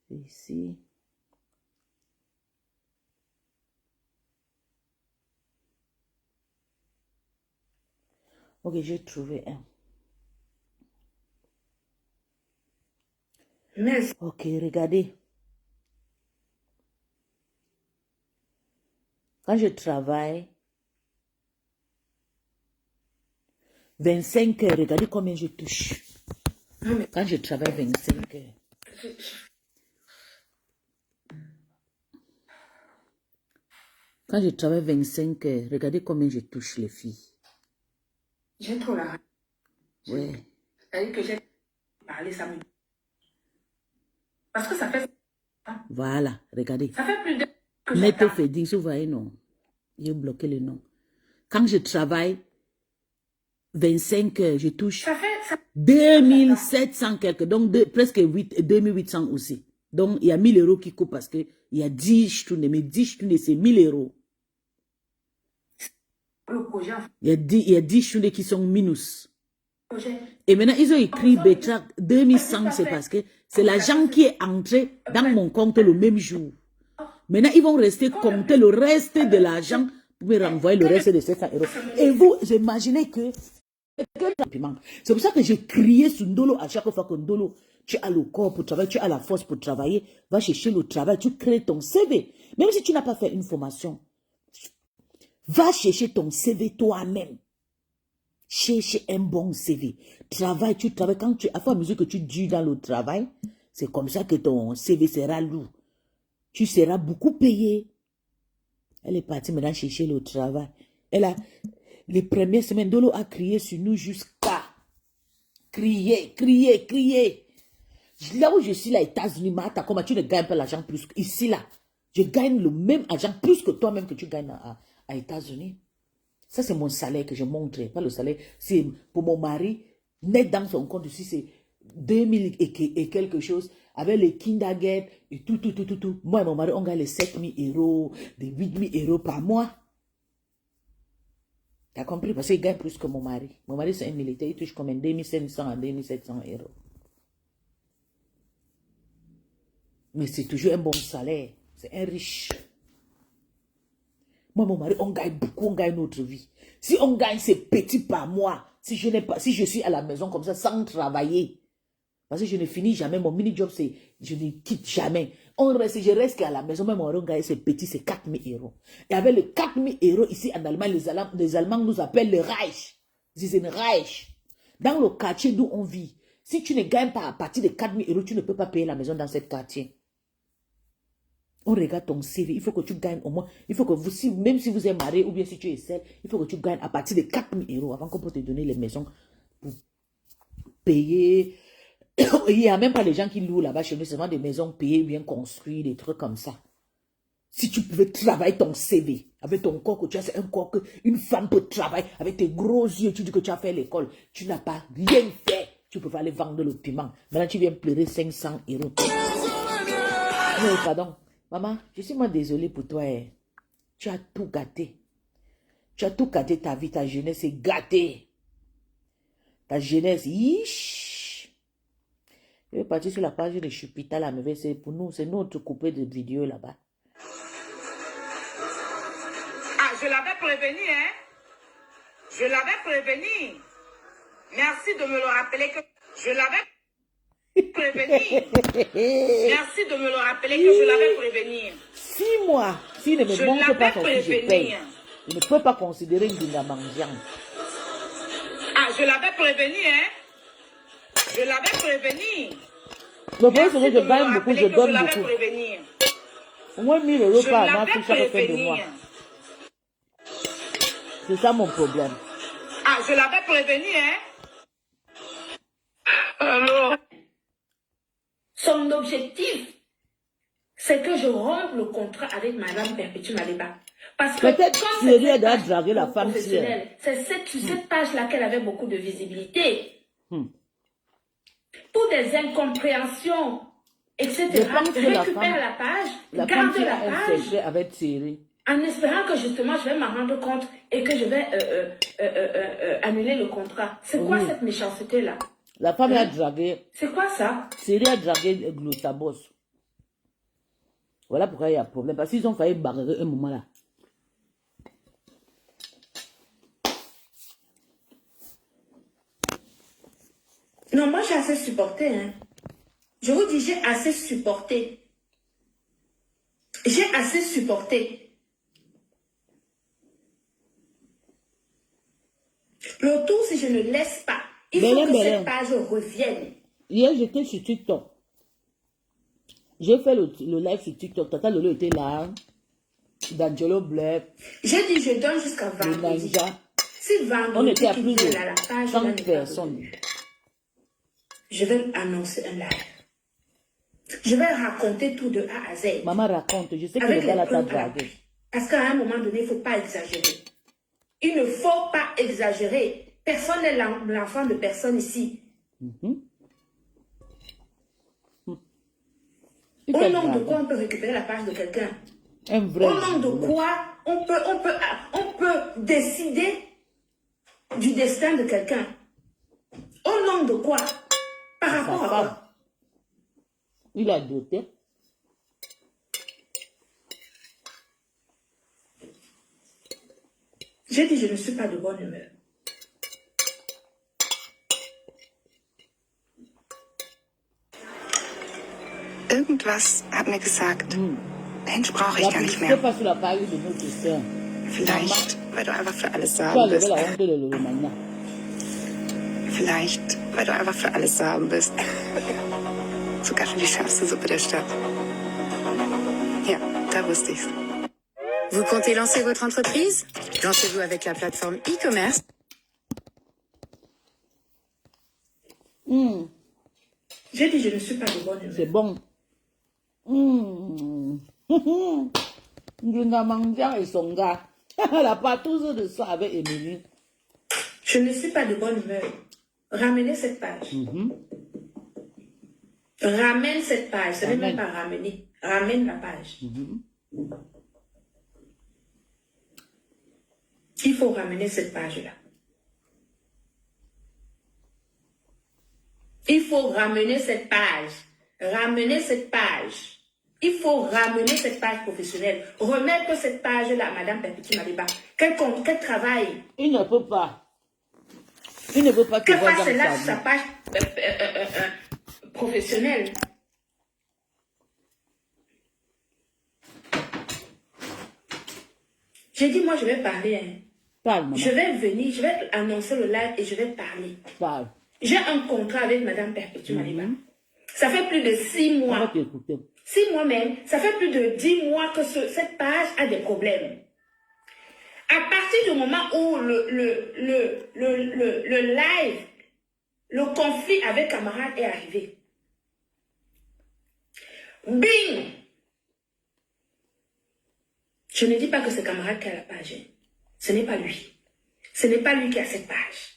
Ici. Ok, j'ai trouvé un. Merci. Ok, regardez. Quand je travaille 25 heures, regardez combien je touche. Quand je travaille 25 heures. Quand je travaille 25 heures, regardez combien je touche les filles. J'ai trop la rage. Ouais. C'est-à-dire que j'ai parlé ça. Parce que ça fait... Voilà, regardez. Ça fait plus de... Net fait 10, vous voyez, non. J'ai bloqué le nom. Quand je travaille 25 heures, je touche 2700 quelques, donc presque 2800 aussi. Donc, il y a 1000 euros qui coupent parce qu'il y a 10 ch'tounes, mais 10 ch'tounes, c'est 1000 euros. Il y a 10 ch'tounes qui sont minus. Et maintenant, ils ont écrit Betrak 2100, c'est parce que c'est l'argent qui est entré dans mon compte le même jour. Maintenant, ils vont rester compter le reste de l'argent pour me renvoyer le reste de 700 euros. Et vous imaginez que... C'est pour ça que j'ai crié sur Ndolo à chaque fois que Ndolo, tu as le corps pour travailler, tu as la force pour travailler, va chercher le travail, tu crées ton CV. Même si tu n'as pas fait une formation, va chercher ton CV toi-même. Cherche un bon CV. Travaille, tu travailles. Quand tu as fait la mesure que tu dures dans le travail, c'est comme ça que ton CV sera lourd. Tu seras beaucoup payé. Elle est partie maintenant chercher le travail. Elle a, les premières semaines, Dolo a crié sur nous jusqu'à crier. Là où je suis, là, États-Unis, Martha, comment tu ne gagnes pas l'argent plus ici, là. Je gagne le même argent plus que toi-même que tu gagnes à États-Unis. Ça, c'est mon salaire que je montre. Pas le salaire. C'est pour mon mari, net dans son compte ici, c'est 2000 et quelque chose. Avec les kindergarten et tout. Moi et mon mari, on gagne les 7000 euros, les 8000 euros par mois. T'as compris? Parce qu'il gagne plus que mon mari. Mon mari, c'est un militaire. Il touche comme 2500 à 2700 euros. Mais c'est toujours un bon salaire. C'est un riche. Moi, mon mari, on gagne beaucoup, on gagne notre vie. Si on gagne ces petits par mois, si je suis à la maison comme ça, sans travailler, parce que je ne finis jamais, mon mini-job, c'est, je ne quitte jamais. Je reste à la maison, même on gagne ces petits, c'est 4000 euros. Et avec les 4000 euros, ici en Allemagne, les Allemands nous appellent le Reich. C'est une Reich. Dans le quartier d'où on vit, si tu ne gagnes pas à partir de 4000 euros, tu ne peux pas payer la maison dans ce quartier. On regarde ton CV, il faut que tu gagnes au moins, il faut que vous, même si vous êtes marié ou bien si tu es seul, il faut que tu gagnes à partir de 4000 euros avant qu'on peut te donner les maisons pour payer. Il n'y a même pas les gens qui louent là-bas chez nous, c'est vraiment des maisons payées, bien construites, des trucs comme ça. Si tu pouvais travailler ton CV avec ton corps que tu as, c'est un corps qu'une femme peut travailler avec tes gros yeux. Tu dis que tu as fait l'école. Tu n'as pas rien fait. Tu peux aller vendre le piment. Maintenant, tu viens pleurer 500 euros. Oui, pardon. Maman, je suis moi désolée pour toi. Hein. Tu as tout gâté. Tu as tout gâté ta vie, ta jeunesse est gâtée. Ta jeunesse, ish. Je vais partir sur la page de Chupita, la merveille. C'est pour nous, c'est notre coupé de vidéos là-bas. Ah, je l'avais prévenu, hein. Je l'avais prévenu. Merci de me le rappeler que je l'avais prévenu. Merci de me le rappeler que je l'avais prévenu. 6 mois. S'il ne me montre pas son fils, je paye. Il ne peut pas considérer une dingamangian. Ah, je l'avais prévenu, hein. Je l'avais prévenu. Le problème, c'est que je gagne beaucoup, je donne beaucoup. Au moins 1000 euros par mois sur chaque fin de mois. C'est ça mon problème. Ah, je l'avais prévenu, hein. Alors. Son objectif, c'est que je rompe le contrat avec Madame Perpétue Maliba. Parce que peut-être quand Thierry a dragué la femme professionnelle, c'est sur cette page-là qu'elle avait beaucoup de visibilité. Pour des incompréhensions, etc. Récupère la page, garde la page. Avec Thierry. En espérant que justement je vais m'en rendre compte et que je vais annuler le contrat. C'est quoi cette méchanceté-là? La femme a dragué. C'est quoi ça? Thierry a dragué Glotabos. Voilà pourquoi il y a problème. Parce qu'ils ont failli barrer un moment là. Non, moi j'ai assez supporté. Hein. Je vous dis, j'ai assez supporté. J'ai assez supporté. Le tour, si je ne laisse pas, il faut que cette page revienne. Hier, j'étais sur TikTok. J'ai fait le live sur TikTok. Tata Lolo était là. D'Angelo Blair. J'ai dit, je donne jusqu'à vendredi. Si vendredi, on était à plus de la page 100 personnes. Je vais annoncer un live. Je vais raconter tout de A à Z. Maman raconte. Je sais que le gars là t'a dragué. Parce qu'à un moment donné, il ne faut pas exagérer. Il ne faut pas exagérer. Personne n'est l'enfant de personne ici. Au nom de quoi on peut récupérer la page de quelqu'un? Au nom de quoi on peut décider du destin de quelqu'un? Au nom de quoi? Par rapport à quoi? Il a doté. J'ai dit, je ne suis pas de bonne humeur. Irgendwas hat mir gesagt, Mensch, brauche ich gar nicht mehr. Vielleicht, weil du einfach für alles zu haben bist. Vielleicht, weil du einfach für alles zu haben bist. Sogar für die schärfste Suppe der Stadt. Ja, da wusste ich's. Vous comptez lancer votre entreprise? Lancez-vous avec la plateforme e-commerce. J'ai dit, je ne suis pas de bonne humeur. C'est bon. Et son gars. Elle n'a pas tous de ça avec Émilie. Je ne suis pas de bonne humeur. Ramenez cette page. Ramène cette page. Ce n'est même pas ramener. Ramène la page. Il faut ramener cette page-là. Il faut ramener cette page. Ramener cette page. Il faut ramener cette page professionnelle. Remettre cette page-là, Madame Perpétue Maliba. Qu'elle travaille. Il ne peut pas. Il ne veut pas qu'elle fasse cela sur sa page professionnelle. J'ai dit, moi, je vais parler. Hein. Parle, je vais venir, je vais annoncer le live et je vais parler. Parle. J'ai un contrat avec Madame Perpétue Maliba. Ça fait plus de 6 mois. On va t'écouter. 6 mois même. Ça fait plus de 10 mois que cette page a des problèmes. À partir du moment où le live, le conflit avec camarade est arrivé. Bing! Je ne dis pas que c'est camarade qui a la page. Hein. Ce n'est pas lui. Ce n'est pas lui qui a cette page.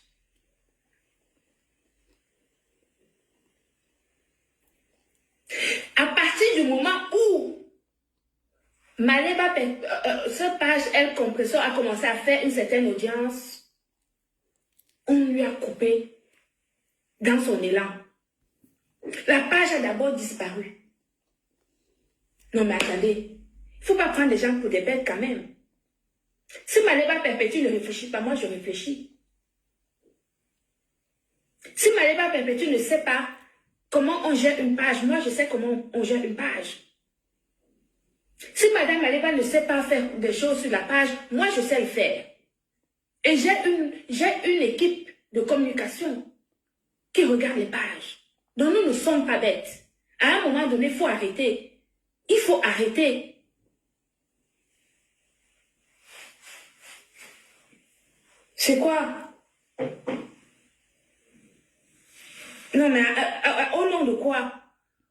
À partir du moment où Maleba, cette page, elle, Compressor, a commencé à faire une certaine audience, on lui a coupé dans son élan. La page a d'abord disparu. Non mais attendez, il ne faut pas prendre les gens pour des bêtes quand même. Si Maleba Perpétue ne réfléchit pas, moi je réfléchis. Si Maleba Perpétue ne sait pas comment on gère une page, moi je sais comment on gère une page. Si Madame Maleba ne sait pas faire des choses sur la page, moi je sais le faire. Et j'ai une équipe de communication qui regarde les pages. Donc nous ne sommes pas bêtes. À un moment donné, il faut arrêter. Il faut arrêter. C'est quoi? Non mais au nom de quoi?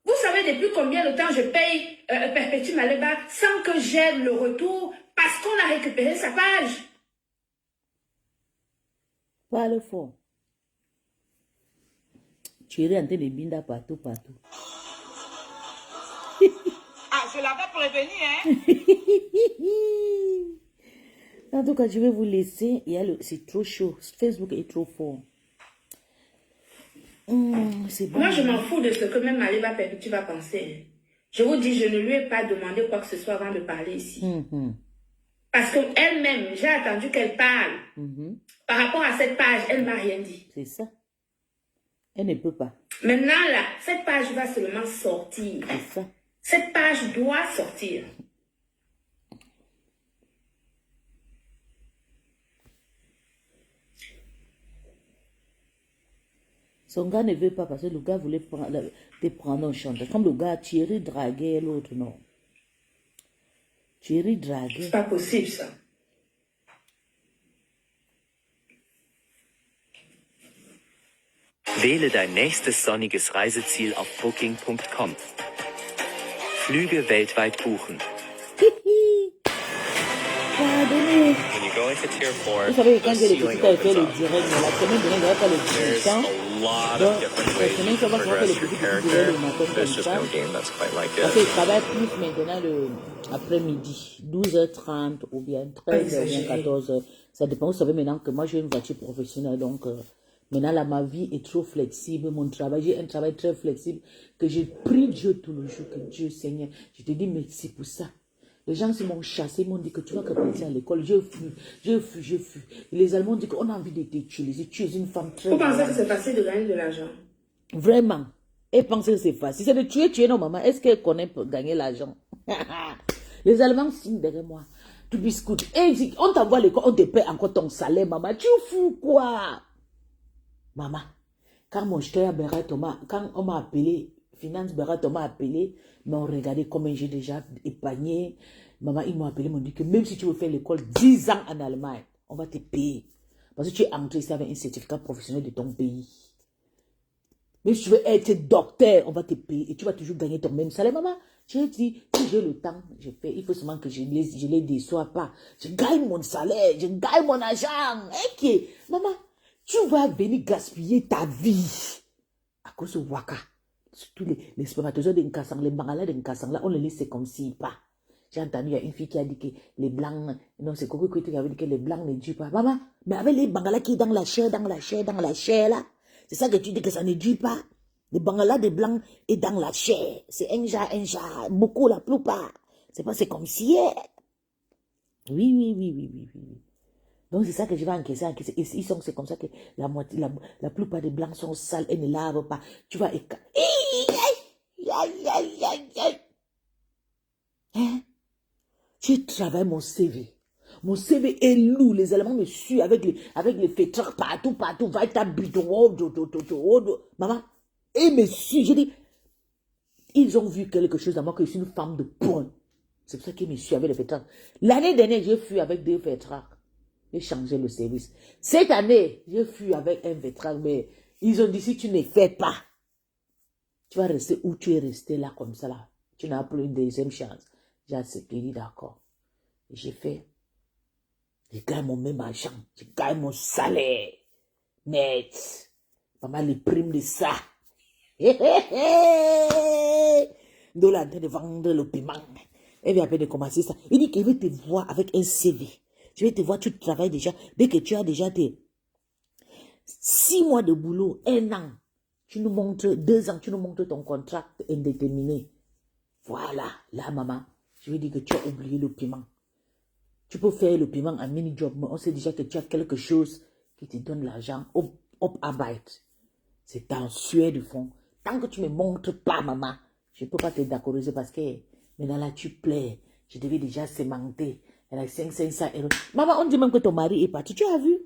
Vous savez depuis combien de temps je paye Perpétue Maleba sans que j'aie le retour parce qu'on a récupéré sa page? Parle fort. Tu es en train de binda partout. Ah, je l'avais prévenu, hein. En tout cas, je vais vous laisser. C'est trop chaud. Facebook est trop fort. C'est bon. Moi, je m'en fous de ce que même Maleba Perpétue va penser. Je vous dis, je ne lui ai pas demandé quoi que ce soit avant de parler ici. Parce qu'elle-même, j'ai attendu qu'elle parle. Par rapport à cette page, elle ne m'a rien dit. C'est ça. Elle ne peut pas. Maintenant, là, cette page va seulement sortir. C'est ça. Cette page doit sortir. Son gars ne veut pas parce que le gars voulait te prendre en chantage. Comme le gars Thierry draguait l'autre, non. Thierry draguait. C'est pas possible, ça. Wähle dein nächstes sonniges Reiseziel auf Booking.com. Flüge weltweit buchen. Pardonnez. When you go into Tier 4, Vous savez, quand the j'ai les ceiling petits à faire opens le up. direct, mais la semaine dernière, j'avais pas le There's temps. a lot Donc, of different la ways semaine, you ça va can faire le progress petit your direct character. le matin There's comme just ça. no game that's quite like Parce it. qu'il travaille plus maintenant l'après-midi, 12h30 ou bien 13h ou bien 14h. Ça dépend. Vous savez maintenant que moi j'ai une voiture professionnelle, donc maintenant là ma vie est trop flexible. Mon travail, j'ai un travail très flexible que j'ai pris Dieu tout le jour, que Dieu Seigneur. Je te dis merci pour ça. Les gens m'ont chassé, m'ont dit que tu vas que partir à l'école. Je fuis. Et les Allemands disent qu'on a envie de t'utiliser. Tu es une femme très Vous pensez grande. que c'est facile de gagner de l'argent? Vraiment. Elle pense que c'est facile. C'est de tuer nos mamans. Est-ce qu'elle connaît pour gagner l'argent? Les Allemands signent derrière moi. Tu biscoutes. Et on t'envoie à l'école, on te paie encore ton salaire, maman. Tu fous quoi? Maman, quand mon cher Bérat Thomas, quand on m'a appelé, Finance Bérat Thomas m'a appelé, m'ont regardé combien j'ai déjà épargné. Maman, ils m'ont appelé, m'ont dit que même si tu veux faire l'école 10 ans en Allemagne, on va te payer. Parce que tu es entré ici avec un certificat professionnel de ton pays. Même si tu veux être docteur, on va te payer et tu vas toujours gagner ton même salaire. Maman, j'ai dit, si j'ai le temps, je fais. Il faut seulement que je les déçois pas. Je gagne mon salaire, je gagne mon argent. Ok, maman, tu vas venir gaspiller ta vie à cause de Waka. Surtout les spermatozoïdes de Nkassang, les bangalas de Nkassang, là, on les laisse comme si pas. J'ai entendu, il y a une fille qui a dit que les blancs, non, c'est Coco qui avait dit que les blancs ne durent pas. Maman, mais avec les bangalas qui est dans la chair, là, c'est ça que tu dis que ça ne dure pas. Les bangalas des blancs est dans la chair. C'est un genre, beaucoup, la plupart. C'est pas, c'est comme si. Oui. Donc c'est ça que je vais encaisser. C'est comme ça que la plupart des blancs sont sales et ne lavent pas. Tu vas hein? Je travaille mon CV. Mon CV est lourd. Les Allemands me suivent avec les fétrards partout. Va ta bidon. Maman, ils me suivent. Je dis, ils ont vu quelque chose à moi que je suis une femme de poing. C'est pour ça qu'ils me suivent avec les fétrards. L'année dernière, j'ai fui avec 2 fétrards. J'ai changé le service. Cette année, j'ai fui avec un vétéran, mais ils ont dit, si tu ne fais pas, tu vas rester où tu es resté là, comme ça, là. Tu n'as plus une deuxième chance. J'ai accepté, dit d'accord. Et j'ai fait, je gagne mon même argent, je gagne mon salaire net. Maman, les primes de ça. Donc là, en train de vendre le paiement. Elle vient à peine de commencer ça. Il dit qu'il veut te voir avec un CV. Je vais te voir, tu travailles déjà. Dès que tu as déjà tes 6 mois de boulot, 1 an, tu nous montres 2 ans, tu nous montres ton contrat indéterminé. Voilà, là, maman, je vais dire que tu as oublié le paiement. Tu peux faire le paiement en mini-job, mais on sait déjà que tu as quelque chose qui te donne l'argent. Hop, Arbeit. C'est en sueur du fond. Tant que tu ne me montres pas, maman, je ne peux pas te d'accorder parce que maintenant là, tu plais. Je devais déjà sémenter. Elle a 500 euros. Maman, on dit même que ton mari est parti. Tu as vu?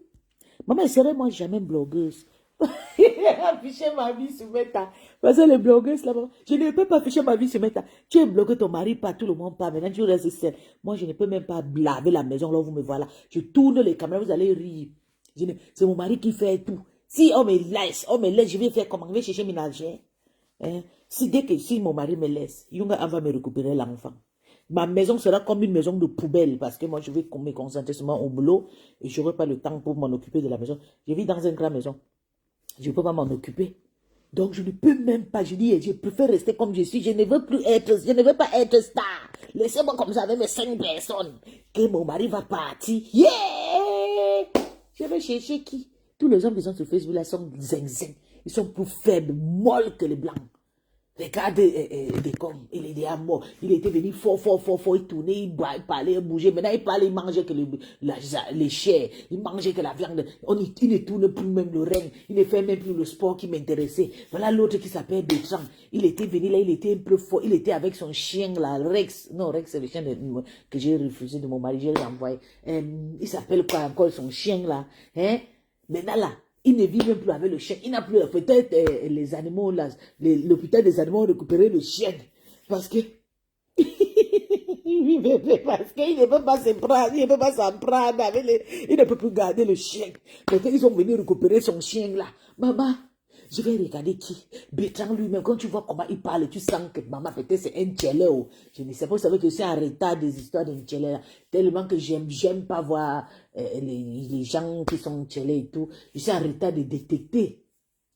Maman, elle serait moi jamais blogueuse. Afficher ma vie sur Meta. Parce que les blogueuses là-bas, je ne peux pas afficher ma vie sur Meta. Tu es blogué, ton mari part, tout le monde part. Maintenant, tu restes seul. Moi, je ne peux même pas laver la maison. Là, vous me voilà. Je tourne les caméras, vous allez rire. C'est mon mari qui fait tout. Si on me laisse, je vais faire comment? Je vais chercher ménagère. Hein? Si mon mari me laisse, Yunga va me récupérer l'enfant. Ma maison sera comme une maison de poubelle parce que moi, je vais me concentrer seulement au boulot et je n'aurai pas le temps pour m'en occuper de la maison. Je vis dans une grande maison. Je ne peux pas m'en occuper. Donc, je ne peux même pas. Je dis, je préfère rester comme je suis. Je ne veux pas être star. Laissez-moi comme ça avec mes 5 personnes. Que mon mari va partir. Yeah! Je vais chercher qui? Tous les hommes qui sont sur Facebook là sont zing. Ils sont plus faibles, molles que les blancs. Regarde comme il est déjà mort. Il était venu fort, il tournait, il parlait, il bougeait. Maintenant, il parlait, il mangeait que les chairs, il mangeait que la viande. Il ne tourne plus même le règne. Il ne fait même plus le sport qui m'intéressait. Voilà l'autre qui s'appelle Bertrand. Il était venu là, il était un peu fort. Il était avec son chien là, Rex. Non, Rex, c'est le chien que j'ai refusé de mon mari, je l'ai envoyé. Il s'appelle quoi encore son chien là? Hein? Maintenant là. Il ne vit même plus avec le chien. Il n'a plus peut-être les animaux, l'hôpital des animaux ont récupéré le chien. Parce que il ne peut pas se prendre, il ne peut pas s'en prendre il ne peut plus garder le chien. Peut-être ils sont venus récupérer son chien là. Maman, je vais regarder qui. Bertrand lui-même, quand tu vois comment il parle, tu sens que maman, peut-être c'est un tchélé. Je ne sais pas, vous savez que c'est un retard des histoires d'un tchélé. Tellement que j'aime pas voir les gens qui sont tchélé et tout. Je suis en retard de détecter.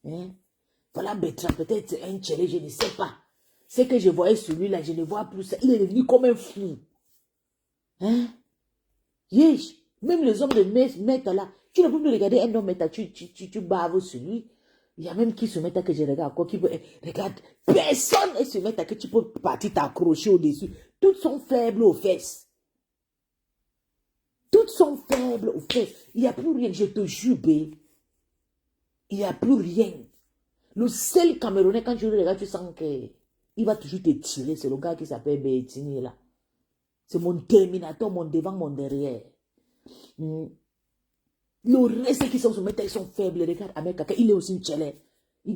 Hein? Voilà Bertrand, peut-être c'est un tchélé, je ne sais pas. C'est que je voyais celui-là, je ne vois plus ça. Il est devenu comme un fou. Hein? Yes. Même les hommes de Meta là, tu ne peux plus regarder un homme Meta, tu baves sur lui. Il y a même qui se mettent à que je regarde quoi, regarde, personne ne se met à que tu peux partir t'accrocher au-dessus. Toutes sont faibles aux fesses. Toutes sont faibles aux fesses. Il n'y a plus rien, je te jure, bé. Il n'y a plus rien. Le seul Camerounais, quand tu le regardes, tu sens qu'il va toujours te tirer. C'est le gars qui s'appelle Bétini là. C'est mon terminateur, mon devant, mon derrière. Le reste qui sont sur Meta, ils sont faibles. Regarde, avec Kaka, il est aussi une tchélé.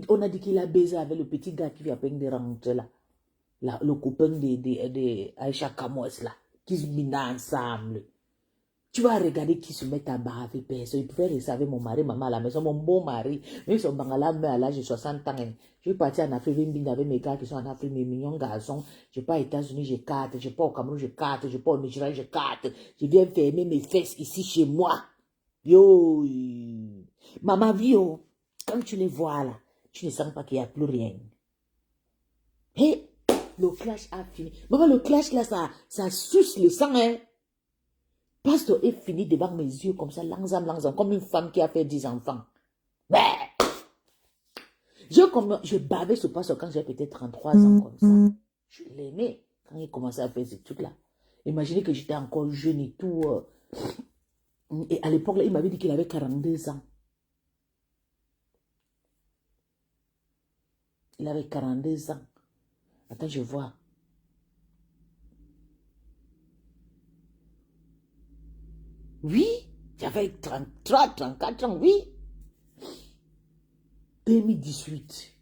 On a dit qu'il a baisé avec le petit gars qui vient à peine de rentrer là. Le copain de Aïcha Kamos là. Qui se minent ensemble. Tu vas regarder qui se met à baver personne. Il pouvait rester avec mon mari, maman à la maison, mon bon mari. Même si on bangala meurt à l'âge de 60 ans. Je vais partir en Afrique, avec mes gars qui sont en Afrique, mes mignons garçons. Je pars aux États-Unis, je carte. Je pars au Cameroun, je carte. Je pars au Nigeria, je carte. Je viens fermer mes fesses ici chez moi. Yo, maman Vio, quand tu les vois là, tu ne sens pas qu'il n'y a plus rien. Hé, le clash a fini. Maman, le clash là, ça suce le sang, hein. Pasteur est fini devant mes yeux comme ça, langsam, comme une femme qui a fait 10 enfants. Mais, je bavais ce pasteur quand j'avais peut-être 33 ans comme ça. Je l'aimais quand il commençait à faire ces trucs là. Imaginez que j'étais encore jeune et tout. Et à l'époque, il m'avait dit qu'il avait 42 ans. Il avait 42 ans. Attends, je vois. Oui, j'avais 33, 34 ans, oui. 2018.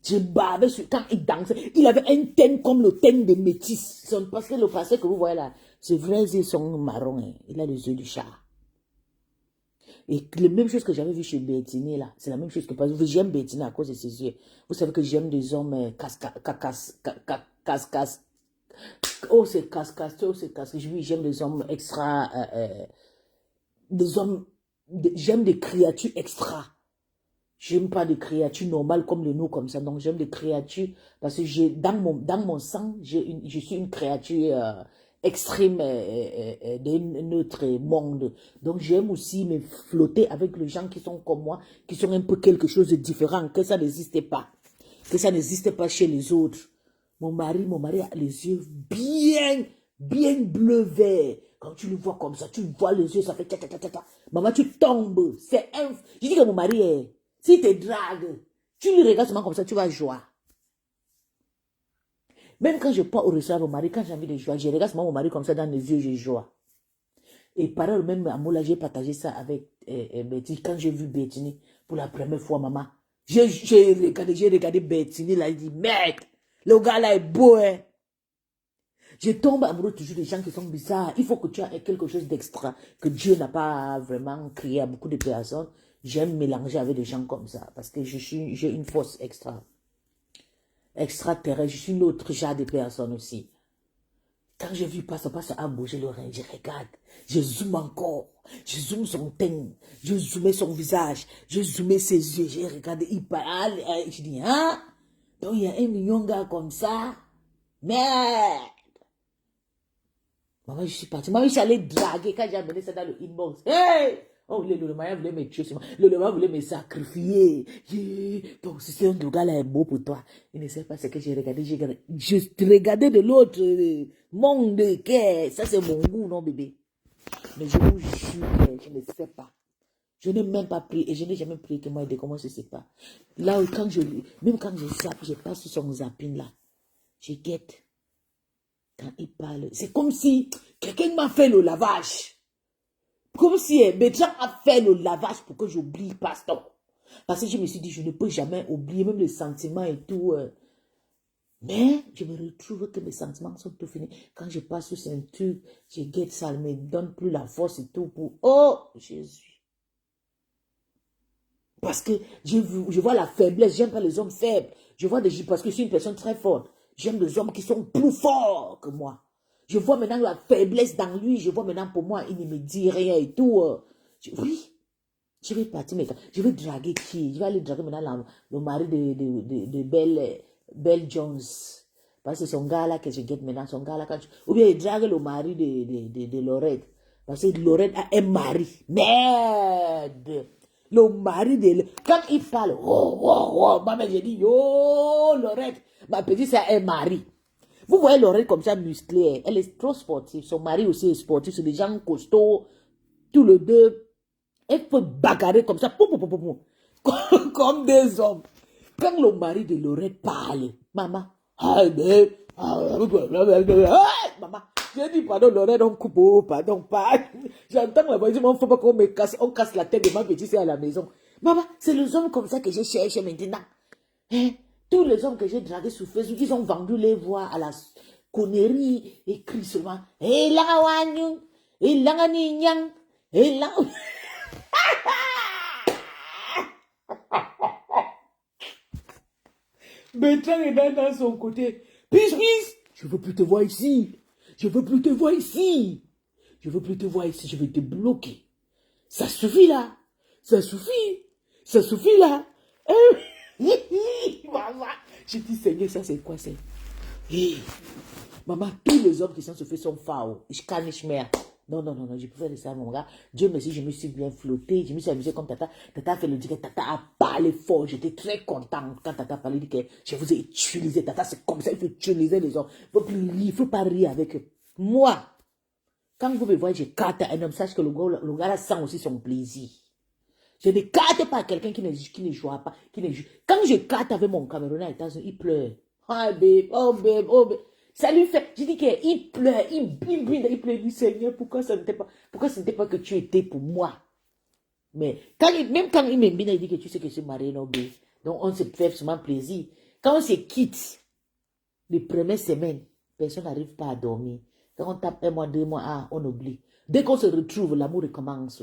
Je bavais sur quand il dansait. Il avait un teint comme le teint des métis. Parce que le passé que vous voyez là, c'est vrai, ils sont marrons. Hein. Il a les yeux du chat. Et la même chose que j'avais vu chez Bettini là, c'est la même chose que parce que j'aime Bettini à cause de ses yeux. Vous savez que j'aime des hommes Oh, c'est casse-casse, oh, c'est casse. Oui, j'aime les hommes extra, des hommes, j'aime des créatures extra. J'aime pas des créatures normales comme les nôtres, comme ça. Donc, j'aime des créatures parce que dans mon sang, je suis une créature extrême d'un autre monde. Donc, j'aime aussi me flotter avec les gens qui sont comme moi, qui sont un peu quelque chose de différent, que ça n'existe pas. Que ça n'existe pas chez les autres. Mon mari a les yeux bien bleu-vert. Quand tu le vois comme ça, tu vois les yeux, ça fait ta. Maman, tu tombes. C'est un... Je dis que mon mari est... Si tu drague, tu lui regardes seulement comme ça, tu vas jouer. Même quand je pars au restaurant, mon mari, quand j'ai envie de jouer, je regarde seulement mon mari comme ça dans les yeux, je joue. Et pareil, même à Moula, j'ai partagé ça avec Betty. Quand j'ai vu Bettini pour la première fois, maman, j'ai regardé Bettini, là, il dit, merde, le gars là est beau, hein. Je tombe amoureux toujours des gens qui sont bizarres. Il faut que tu aies quelque chose d'extra, que Dieu n'a pas vraiment créé à beaucoup de personnes. J'aime mélanger avec des gens comme ça, parce que j'ai une force extraterrestre. Je suis une autre genre de personne aussi. Quand je vis passe à bouger l'oreille, je regarde, je zoome encore, je zoome son teint, je zoomais son visage, je zoomais ses yeux, je regardais, il parle, je dis, hein? Donc il y a 1 million de gars comme ça, merde! Maman, je suis partie. Maman, je suis allée draguer quand j'ai amené ça dans le inbox. Hey! Oh, le mari voulait me tuer. Le mari voulait me sacrifier. Donc, si c'est un gars là est beau pour toi, il ne sait pas ce que j'ai regardé. Je regardais de l'autre monde. Ça, c'est mon goût, non, bébé? Mais je vous jure, je ne sais pas. Je n'ai même pas prié. Et je n'ai jamais prié que moi aider. Comment je ne sais pas? Là, même quand je zappe, je passe sur son zapping là. Je guette. Quand il parle, c'est comme si quelqu'un m'a fait le lavage. Comme si Bétran a fait le lavage pour que j'oublie pasteur. Parce que je me suis dit, je ne peux jamais oublier même les sentiments et tout. Mais je me retrouve que mes sentiments sont tout finis. Quand je passe sur un truc, je guette ça, ne me donne plus la force et tout pour... Oh, Jésus. Parce que je vois la faiblesse, j'aime pas les hommes faibles. Parce que je suis une personne très forte. J'aime les hommes qui sont plus forts que moi. Je vois maintenant la faiblesse dans lui. Je vois maintenant pour moi, il ne me dit rien et tout. Oui, je vais partir maintenant. Je vais draguer qui? Je vais aller draguer maintenant le mari de Belle Jones. Parce que c'est son gars là que je guette maintenant. Son gars là, ou bien il drague le mari de Lorette. Parce que Lorette a un mari. Merde! Le mari de... Quand il parle, maman, j'ai dit, yo, Lorette, ma petite, c'est un mari. Vous voyez Lorette comme ça musclée, elle est trop sportive. Son mari aussi est sportif, c'est des gens costauds, tous les deux. Elle peut bagarrer comme ça, comme des hommes. Quand le mari de Lorette parle, maman, maman, j'ai dit pardon, Lorette, on coupe, pardon, pas. J'entends la voix, il ne faut pas qu'on me casse, on casse la tête de ma petite, c'est à la maison. Maman, c'est les hommes comme ça que je cherche maintenant. Hein? Tous les hommes que j'ai dragués sur Facebook, ils ont vendu les voix à la connerie, écrit seulement, et là, wanyu, et là, ninyang, et là. Bertrand est dans son côté. Peace, je veux plus te voir ici. Je veux plus te voir ici. Je veux plus te voir ici. Je vais te bloquer. Ça suffit là. Ça suffit. Ça suffit là. Maman. Je dis, Seigneur, ça c'est quoi c'est? Hey. Maman, tous les hommes qui sont se fait sont faux. Je canne merde. Non, je peux faire ça, mon gars. Dieu merci, je me suis bien flotté. Je me suis amusé comme Tata. Tata a fait le dire, Tata a parlé fort. J'étais très contente quand Tata a parlé, dit que je vous ai utilisé. Tata, c'est comme ça, il faut utiliser les hommes. Il ne faut pas rire avec eux. Moi, quand vous me voyez, je carte un homme, sache que le gars là sent aussi son plaisir. Je ne carte pas quelqu'un qui ne joue pas. Quand je carte avec mon Camerounais à États-Unis, il pleure. Ah, babe, oh, babe, oh, babe. Ça lui fait, je dis qu'il pleure, il pleure, il dit, Seigneur, pourquoi ce n'était pas que tu étais pour moi? Mais même quand il m'aime bien, il dit que tu sais que je suis marié, non, babe. Donc on se fait seulement plaisir. Quand on se quitte, les premières semaines, personne n'arrive pas à dormir. Quand on tape 1 mois, 2 mois, on oublie. Dès qu'on se retrouve, l'amour recommence.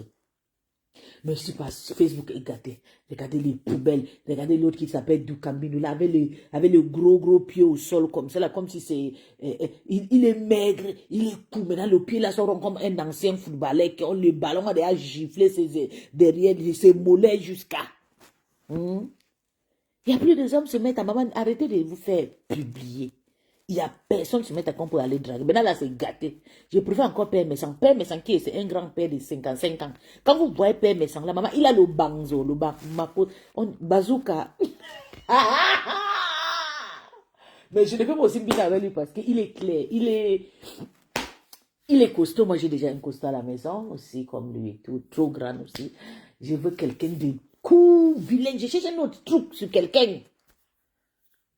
Mais je sais pas, Facebook est gâté. Regardez les poubelles. Regardez l'autre qui s'appelle Ducambino. Là, avec le gros pied au sol comme ça, là, comme si c'est... il est maigre, il est court. Maintenant, le pied là sort comme un ancien footballeur qui a le ballon a déjà giflé derrière ses mollets jusqu'à... Il y a plus de hommes se mettent à maman. Arrêtez de vous faire publier. Il n'y a personne qui se met à compte pour aller draguer. Maintenant, là, c'est gâté. Je préfère encore Père Messan. Père Messan, qui est, c'est un grand-père de 55 ans. Quand vous voyez Père Messan, la maman, il a le banzo, le bazooka. Mais je ne peux pas aussi bien avec lui parce qu'il est clair. Il est costaud. Moi, j'ai déjà un costaud à la maison aussi, comme lui et tout. Trop grand aussi. Je veux quelqu'un de cool, vilain. Je cherche un autre truc sur quelqu'un.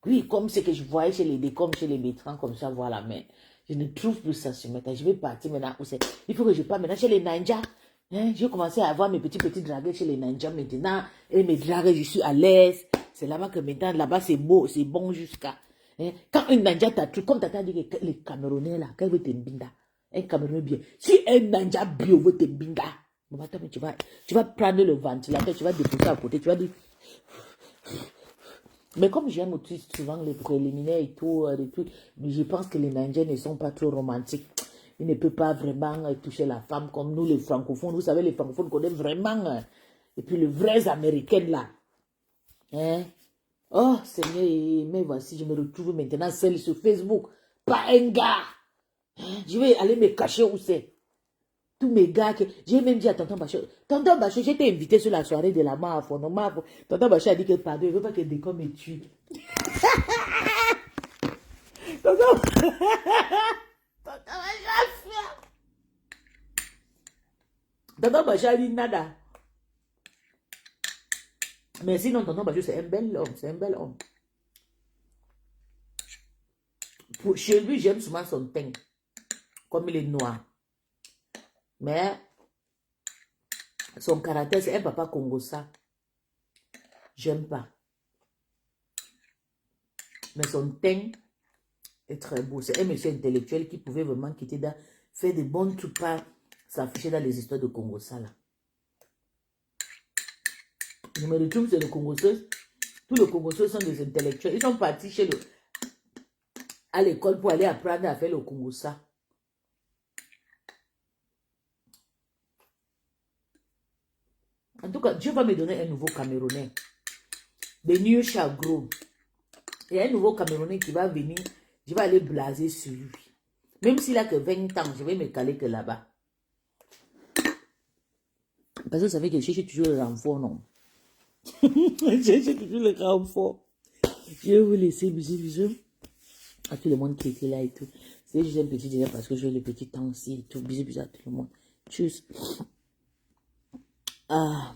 Oui, comme ce que je voyais chez les décoms, chez les Bétrans, comme ça, voilà, mais je ne trouve plus ça sur maintenant. Je vais partir maintenant où c'est. Il faut que je parte maintenant chez les ninjas. Hein? J'ai commencé à avoir mes petits dragues chez les ninjas maintenant. Et mes dragues, je suis à l'aise. C'est là-bas que maintenant, là-bas, c'est beau, c'est bon jusqu'à. Hein? Quand un ninja t'a truc, comme t'as dit que les Camerounais là, quand ils veulent te binda, un Camerounais bien. Si un ninja bio veut te binda, tu vas prendre le ventilateur, tu vas déposer à côté, tu vas dire. Mais comme j'aime aussi souvent les préliminaires et tout, je pense que les Nigériens ne sont pas trop romantiques. Ils ne peuvent pas vraiment toucher la femme comme nous, les francophones. Vous savez, les francophones connaissent vraiment. Et puis les vrais Américains là. Hein? Oh, Seigneur, mais voici, je me retrouve maintenant seule sur Facebook. Pas un gars. Je vais aller me cacher où c'est. Tous mes gars que j'ai même dit à Tonton Bachot, j'étais invité sur la soirée de la MAF. Tonton Bachot a dit que pardon, il ne veut pas que des me tue. Tonton Bachot a dit nada. Mais sinon, Tonton Bachot, c'est un bel homme, c'est un bel homme. Chez lui, j'aime souvent son teint, comme il est noir. Mais son caractère, c'est un papa congossa. J'aime pas. Mais son teint est très beau. C'est un monsieur intellectuel qui pouvait vraiment quitter faire des bons trucs, pas s'afficher dans les histoires de congossa là. Je me retrouve sur le congosseux. Tous les congosseux sont des intellectuels. Ils sont partis à l'école pour aller apprendre à faire le congossa. En tout cas, Dieu va me donner un nouveau Camerounais. The new shall grow. Il y a un nouveau Camerounais qui va venir. Je vais aller blaser sur lui. Même s'il a que 20 ans, je vais me caler que là-bas. Parce que vous savez que je cherche toujours le renfort, non? Je cherche toujours le renfort. Je vais vous laisser, bisous. À tout le monde qui était là et tout. C'est juste un petit délai parce que je vais le petit temps aussi et tout. Bisous à tout le monde. Tchuss. Ah.